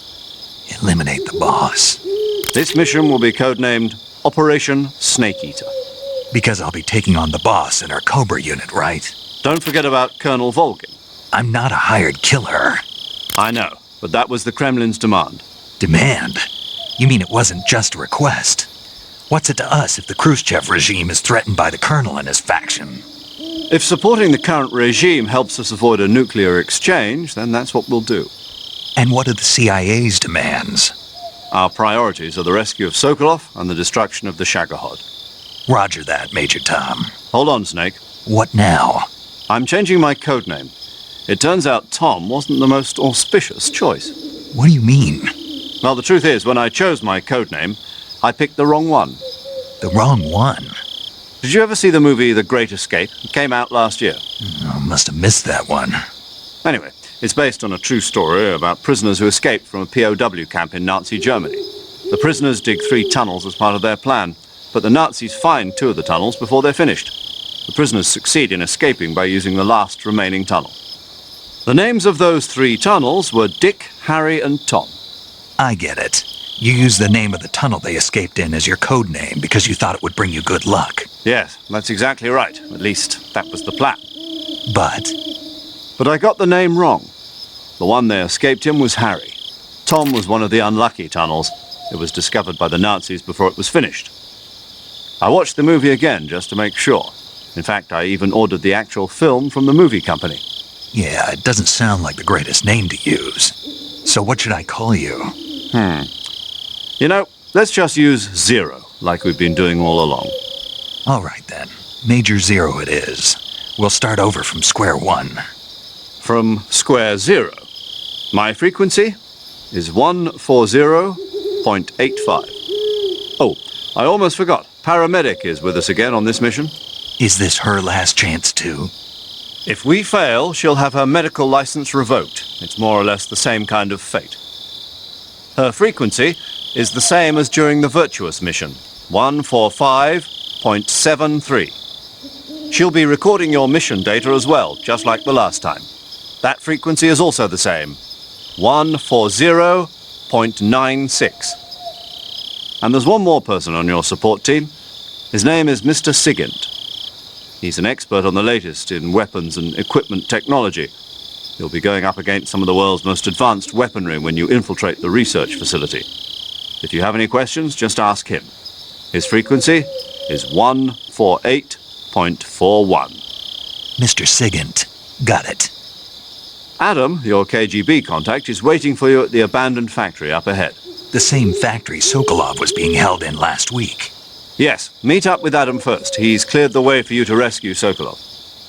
Eliminate the boss?
This mission will be codenamed Operation Snake Eater.
Because I'll be taking on the boss in our Cobra unit, right?
Don't forget about Colonel Volgin.
I'm not a hired killer.
I know, but that was the Kremlin's demand.
Demand? You mean it wasn't just a request? What's it to us if the Khrushchev regime is threatened by the Colonel and his faction?
If supporting the current regime helps us avoid a nuclear exchange, then that's what we'll do.
And what are the CIA's demands?
Our priorities are the rescue of Sokolov and the destruction of the Shagohod.
Roger that, Major Tom.
Hold on, Snake.
What now?
I'm changing my codename. It turns out Tom wasn't the most auspicious choice.
What do you mean?
Well, the truth is, when I chose my codename, I picked the wrong one.
The wrong one.
Did you ever see the movie The Great Escape? It came out last year.
I must have missed that one.
Anyway, it's based on a true story about prisoners who escaped from a POW camp in Nazi Germany. The prisoners dig 3 tunnels as part of their plan, but the Nazis find 2 of the tunnels before they're finished. The prisoners succeed in escaping by using the last remaining tunnel. The names of those 3 tunnels were Dick, Harry, and Tom.
I get it. You used the name of the tunnel they escaped in as your code name because you thought it would bring you good luck.
Yes, that's exactly right. At least, that was the plan.
But
I got the name wrong. The one they escaped in was Harry. Tom was one of the unlucky tunnels. It was discovered by the Nazis before it was finished. I watched the movie again just to make sure. In fact, I even ordered the actual film from the movie company.
Yeah, it doesn't sound like the greatest name to use. So what should I call you?
You know, let's just use Zero, like we've been doing all along.
All right, then. Major Zero it is. We'll start over from square one.
From square 0. My frequency is 140.85. Oh, I almost forgot. Paramedic is with us again on this mission.
Is this her last chance, too?
If we fail, she'll have her medical license revoked. It's more or less the same kind of fate. Her frequency is the same as during the Virtuous mission, 145.73. She'll be recording your mission data as well, just like the last time. That frequency is also the same, 140.96. And there's one more person on your support team. His name is Mr. Sigint. He's an expert on the latest in weapons and equipment technology. You'll be going up against some of the world's most advanced weaponry when you infiltrate the research facility. If you have any questions, just ask him. His frequency is 148.41.
Mr. Sigint. Got it.
Adam, your KGB contact, is waiting for you at the abandoned factory up ahead.
The same factory Sokolov was being held in last week.
Yes, meet up with Adam first. He's cleared the way for you to rescue Sokolov.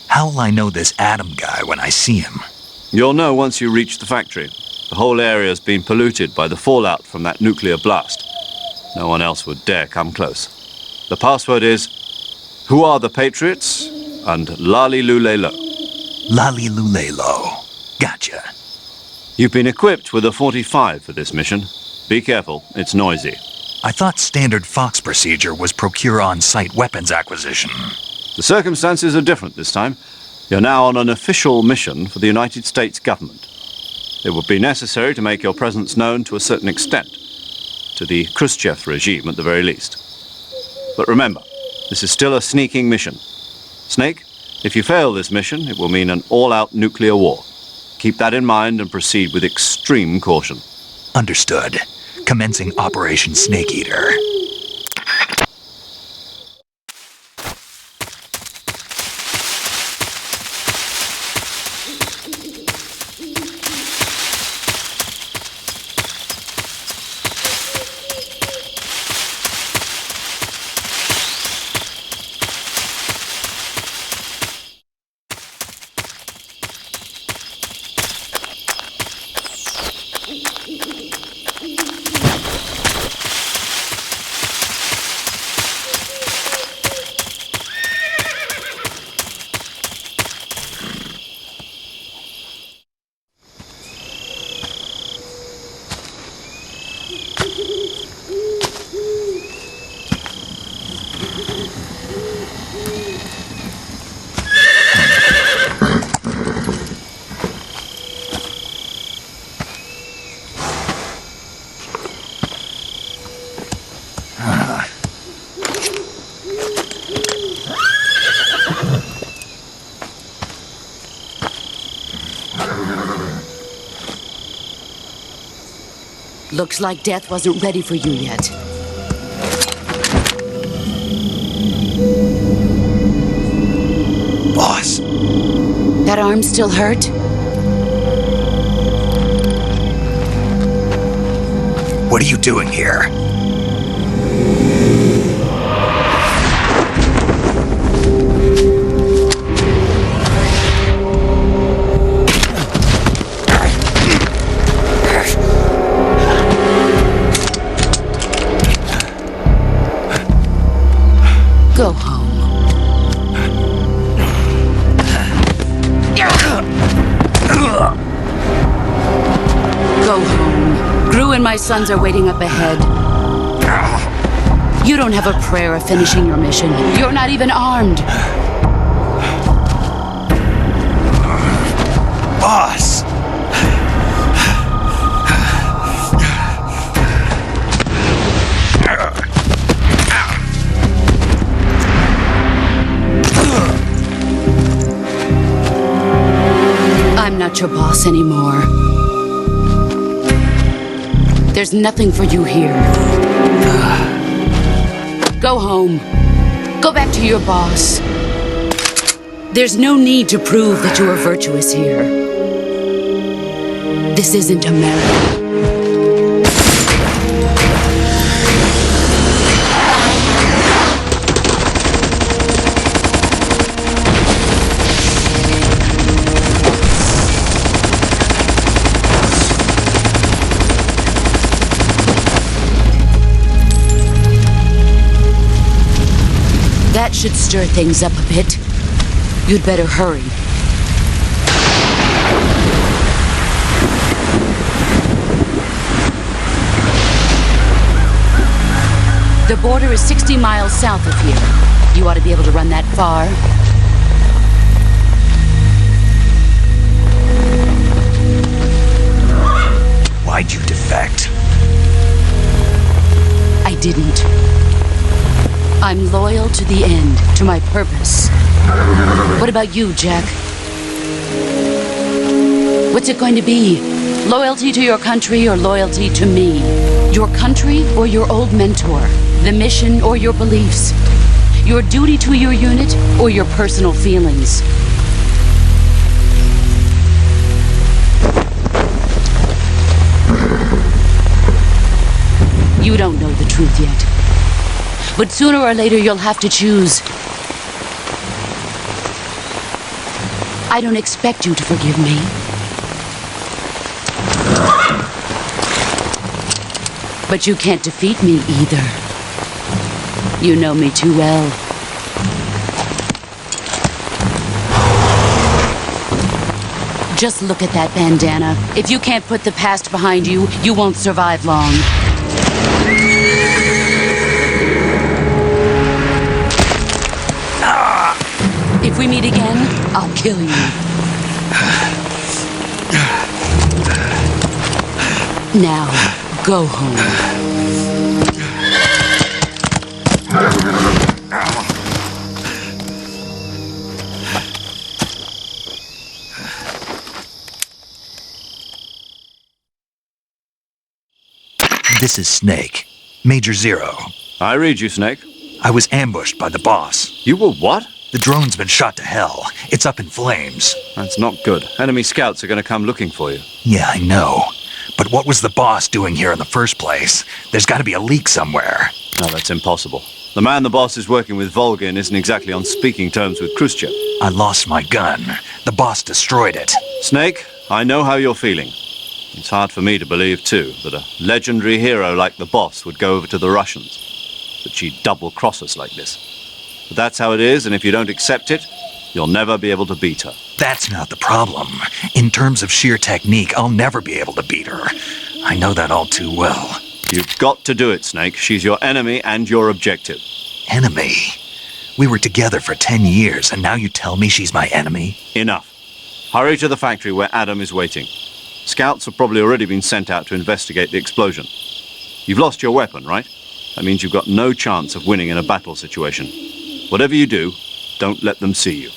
How will I know this Adam guy when I see him?
You'll know once you reach the factory. The whole area's been polluted by the fallout from that nuclear blast. No one else would dare come close. The password is, "Who are the Patriots?" and Lali Lulelo.
Lali Lulelo. Gotcha.
You've been equipped with a 45 for this mission. Be careful, it's noisy.
I thought standard Fox procedure was procure on-site weapons acquisition.
The circumstances are different this time. You're now on an official mission for the United States government. It would be necessary to make your presence known to a certain extent, to the Khrushchev regime at the very least. But remember, this is still a sneaking mission. Snake, if you fail this mission, it will mean an all-out nuclear war. Keep that in mind and proceed with extreme caution.
Understood. Commencing Operation Snake Eater.
Looks like death wasn't ready for you yet.
Boss.
That arm still hurt?
What are you doing here?
Go home. Go home. Gru and my sons are waiting up ahead. You don't have a prayer of finishing your mission. You're not even armed.
Boss!
I'm not your boss anymore. There's nothing for you here. Go home. Go back to your boss. There's no need to prove that you are virtuous here. This isn't America. That should stir things up a bit. You'd better hurry. The border is 60 miles south of here. You ought to be able to run that far.
Why'd you defect?
I didn't. I'm loyal to the end, to my purpose. What about you, Jack? What's it going to be? Loyalty to your country or loyalty to me? Your country or your old mentor? The mission or your beliefs? Your duty to your unit or your personal feelings? You don't know the truth yet. But sooner or later you'll have to choose. I don't expect you to forgive me. But you can't defeat me either. You know me too well. Just look at that bandana. If you can't put the past behind you, you won't survive long. If we meet again, I'll kill you. Now, go home.
This is Snake. Major Zero.
I read you, Snake.
I was ambushed by the boss.
You were what?
The drone's been shot to hell. It's up in flames.
That's not good. Enemy scouts are going to come looking for you.
Yeah, I know. But what was the boss doing here in the first place? There's got to be a leak somewhere.
No, that's impossible. The man the boss is working with, Volgin, isn't exactly on speaking terms with Khrushchev.
I lost my gun. The boss destroyed it.
Snake, I know how you're feeling. It's hard for me to believe, too, that a legendary hero like the boss would go over to the Russians. That she'd double-cross us like this. But that's how it is, and if you don't accept it, you'll never be able to beat her.
That's not the problem. In terms of sheer technique, I'll never be able to beat her. I know that all too well.
You've got to do it, Snake. She's your enemy and your objective.
Enemy? We were together for 10 years, and now you tell me she's my enemy?
Enough. Hurry to the factory where Adam is waiting. Scouts have probably already been sent out to investigate the explosion. You've lost your weapon, right? That means you've got no chance of winning in a battle situation. Whatever you do, don't let them see you.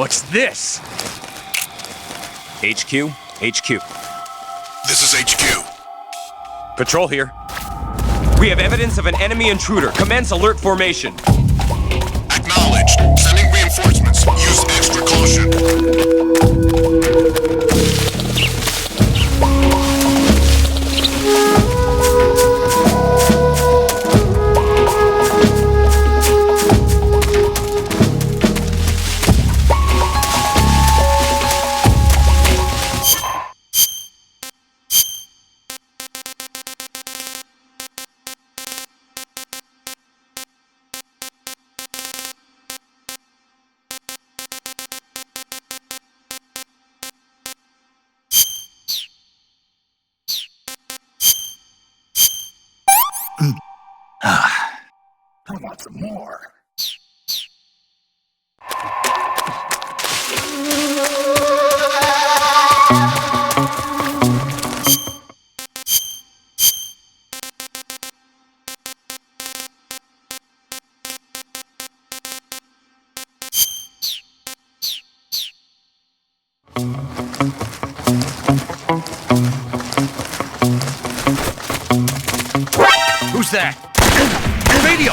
What's this?
HQ? HQ.
This is HQ.
Patrol here. We have evidence of an enemy intruder. Commence alert formation.
Acknowledged. Sending reinforcements. Use extra caution.
I want some more.
Who's that? Radio!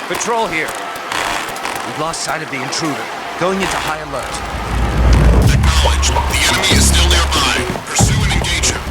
Patrol here. We've lost sight of the intruder. Going into high alert.
Acknowledged. The enemy is still nearby. Pursue and engage him.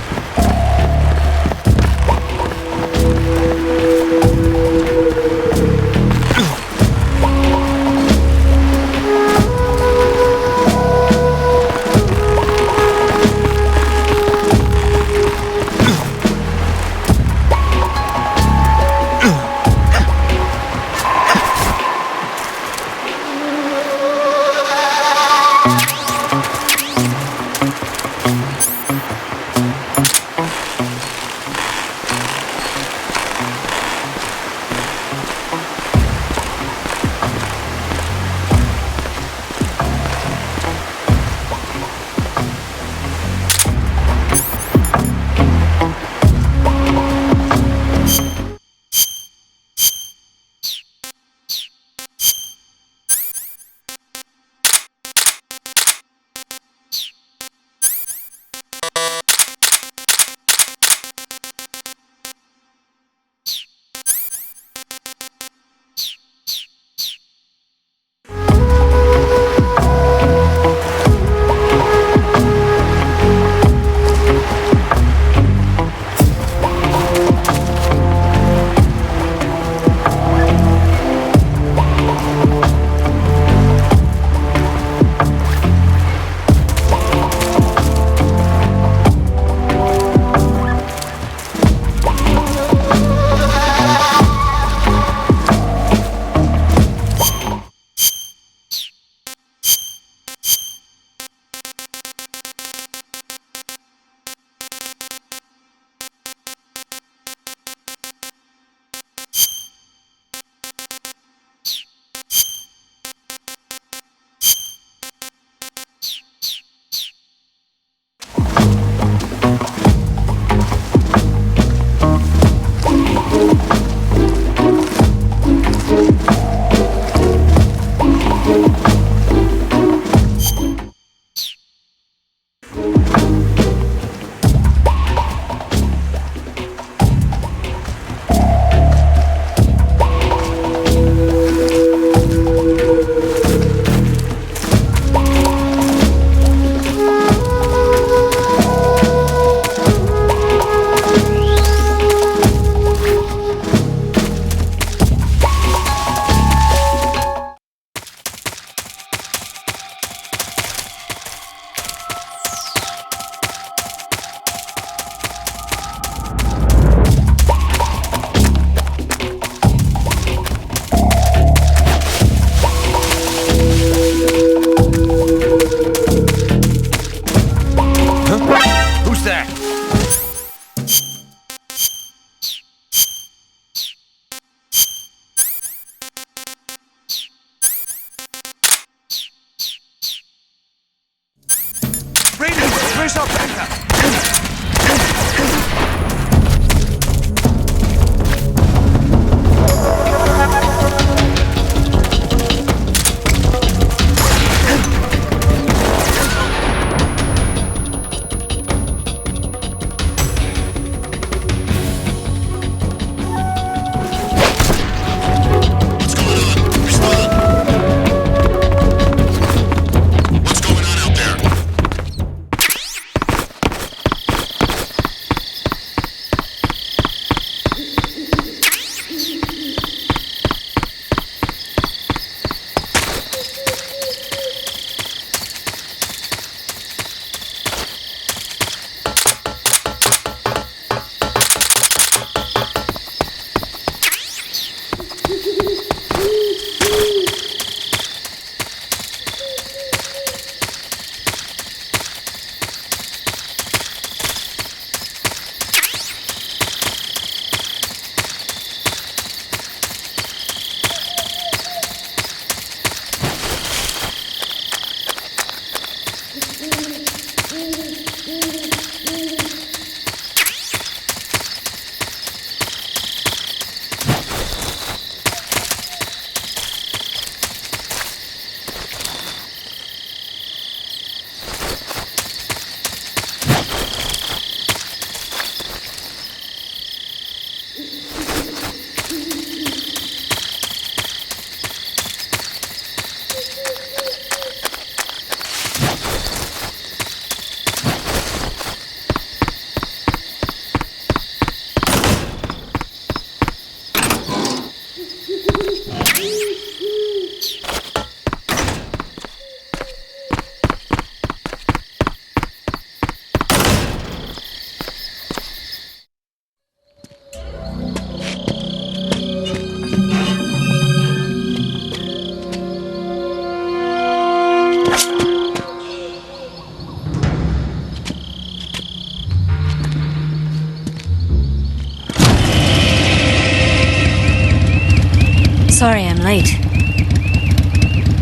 Sorry I'm late.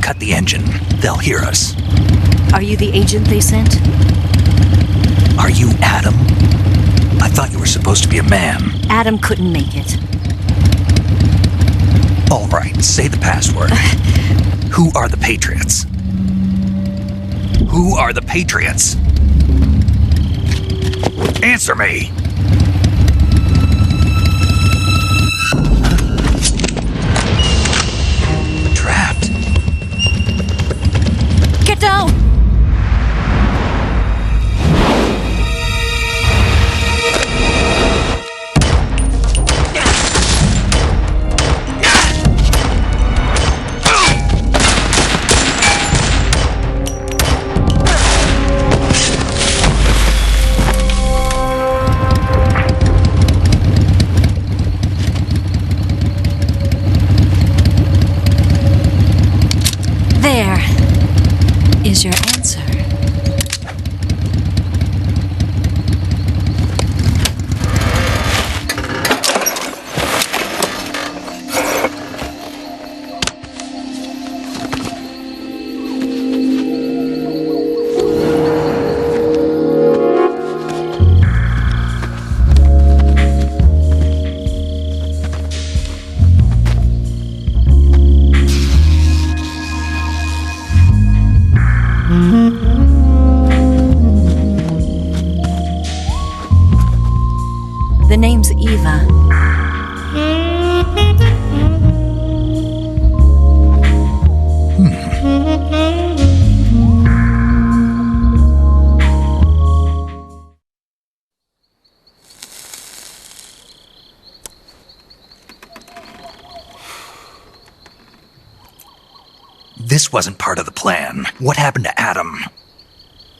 Cut the engine. They'll hear us.
Are you the agent they sent?
Are you Adam? I thought you were supposed to be a man.
Adam couldn't make it.
All right, say the password. Who are the Patriots? Who are the Patriots? Answer me! Trapped.
Get down! There is your answer. The name's Eva.
This wasn't part of the plan. What happened to Adam?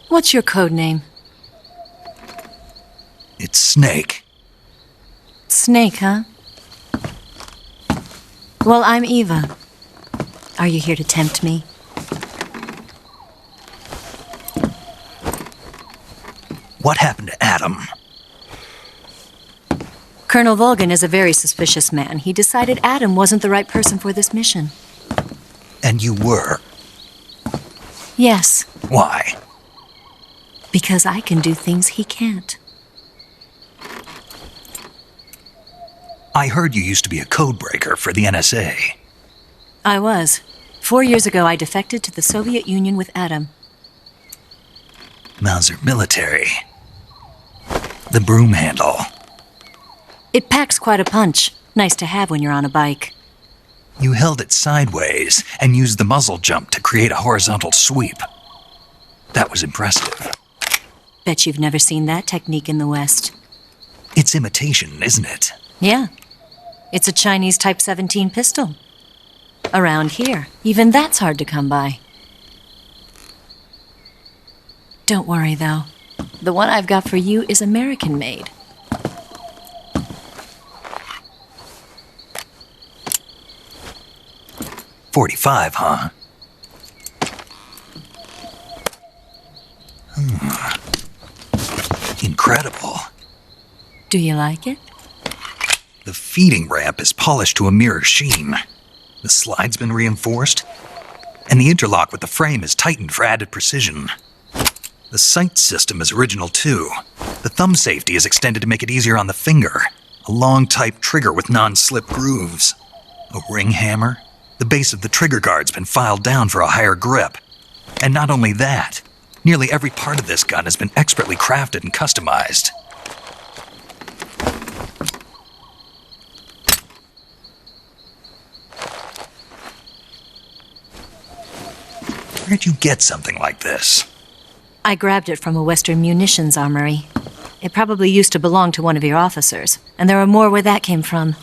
What's your code name?
It's Snake.
Snake, huh? Well, I'm Eva. Are you here to tempt me?
What happened to Adam?
Colonel Volgan is a very suspicious man. He decided Adam wasn't the right person for this mission.
And you were.
Yes,
Why?
because I can do things he can't.
I heard you used to be a codebreaker for the NSA.
I was. 4 years ago, I defected to the Soviet Union with Adam.
Mauser military. The broom handle.
It packs quite a punch. Nice to have when you're on a bike.
You held it sideways and used the muzzle jump to create a horizontal sweep. That was impressive.
Bet you've never seen that technique in the West.
It's imitation, isn't it?
Yeah. It's a Chinese Type 17 pistol. Around here, even that's hard to come by. Don't worry, though. The one I've got for you is American-made.
.45, huh? Incredible.
Do you like it?
The feeding ramp is polished to a mirror sheen. The slide's been reinforced, and the interlock with the frame is tightened for added precision. The sight system is original too. The thumb safety is extended to make it easier on the finger. A long type trigger with non-slip grooves. A ring hammer. The base of the trigger guard's been filed down for a higher grip. And not only that, nearly every part of this gun has been expertly crafted and customized. Where'd you get something like this?
I grabbed it from a Western munitions armory. It probably used to belong to one of your officers, and there are more where that came from.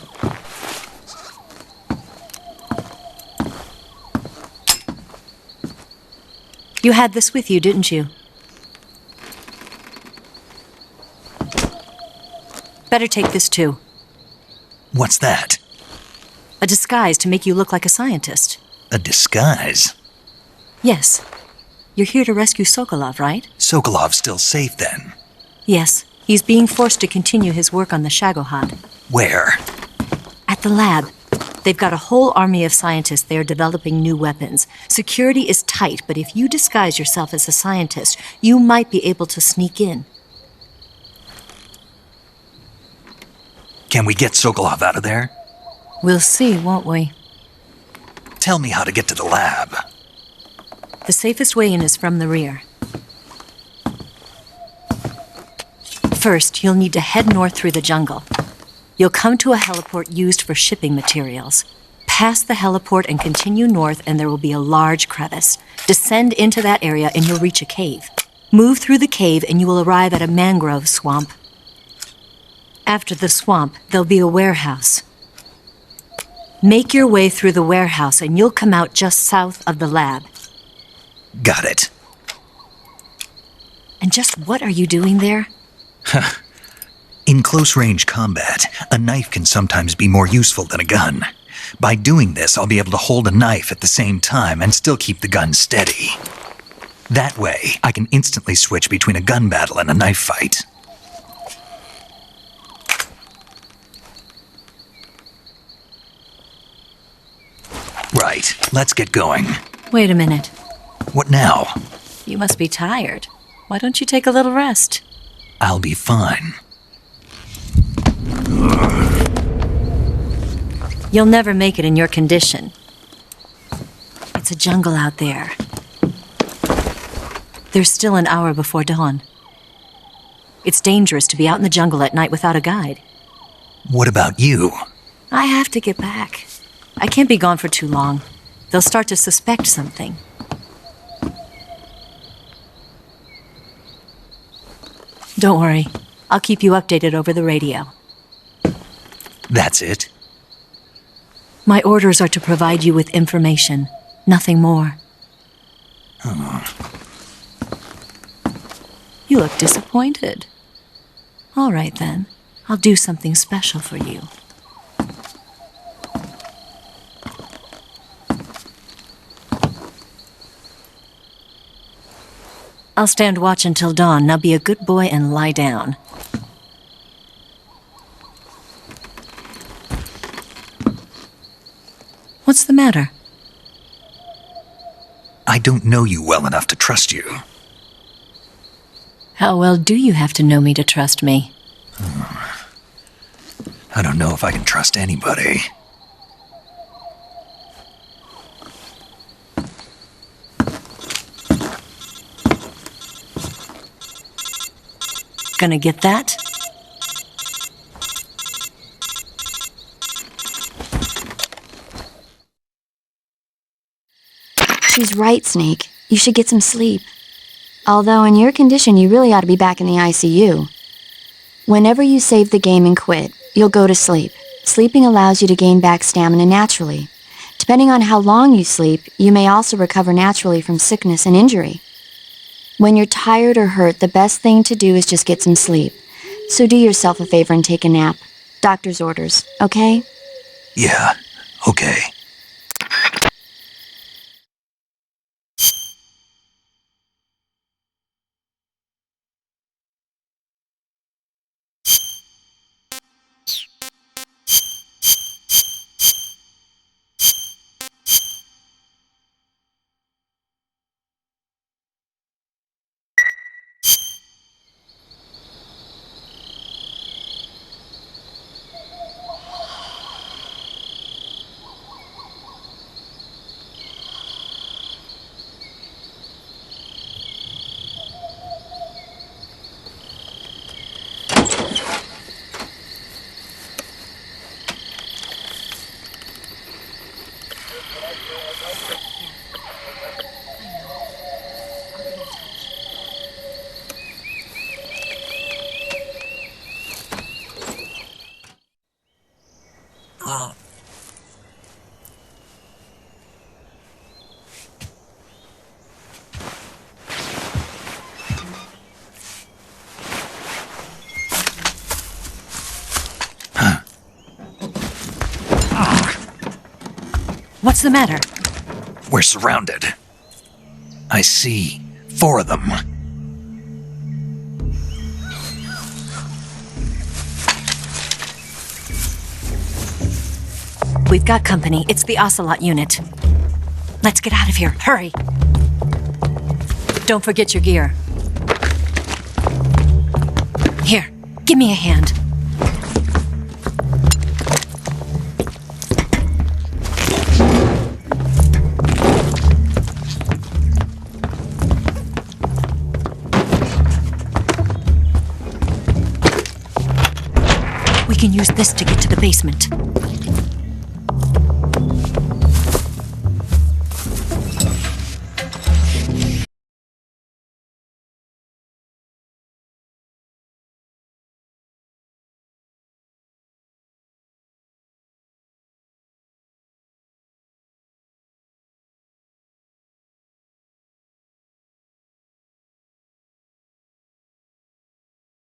You had this with you, didn't you? Better take this too.
What's that?
A disguise to make you look like a scientist.
A disguise?
Yes. You're here to rescue Sokolov, right?
Sokolov's still safe then?
Yes. He's being forced to continue his work on the Shagohod.
Where?
At the lab. They've got a whole army of scientists there developing new weapons. Security is tight, but if you disguise yourself as a scientist, you might be able to sneak in.
Can we get Sokolov out of there?
We'll see, won't we?
Tell me how to get to the lab.
The safest way in is from the rear. First, you'll need to head north through the jungle. You'll come to a heliport used for shipping materials. Pass the heliport and continue north, and there will be a large crevice. Descend into that area, and you'll reach a cave. Move through the cave, and you will arrive at a mangrove swamp. After the swamp, there'll be a warehouse. Make your way through the warehouse, and you'll come out just south of the lab.
Got it.
And just what are you doing there?
In close-range combat, a knife can sometimes be more useful than a gun. By doing this, I'll be able to hold a knife at the same time and still keep the gun steady. That way, I can instantly switch between a gun battle and a knife fight. Right, let's get going.
Wait a minute.
What now?
You must be tired. Why don't you take a little rest?
I'll be fine.
You'll never make it in your condition. It's a jungle out there. There's still an hour before dawn. It's dangerous to be out in the jungle at night without a guide.
What about you?
I have to get back. I can't be gone for too long. They'll start to suspect something. Don't worry. I'll keep you updated over the radio.
That's it?
My orders are to provide you with information, nothing more. You look disappointed. All right, then. I'll do something special for you. I'll stand watch until dawn. Now be a good boy and lie down. What's the matter?
I don't know you well enough to trust you.
How well do you have to know me to trust me?
I don't know if I can trust anybody.
Gonna get that?
She's right, Snake. You should get some sleep. Although in your condition, you really ought to be back in the ICU. Whenever you save the game and quit, you'll go to sleep. Sleeping allows you to gain back stamina naturally. Depending on how long you sleep, you may also recover naturally from sickness and injury. When you're tired or hurt, the best thing to do is just get some sleep. So do yourself a favor and take a nap. Doctor's orders, okay?
Yeah, okay.
What's the matter?
We're surrounded. I see 4 of them.
We've got company. It's the Ocelot unit. Let's get out of here. Hurry! Don't forget your gear. Here, give me a hand. We can use this to get to the basement.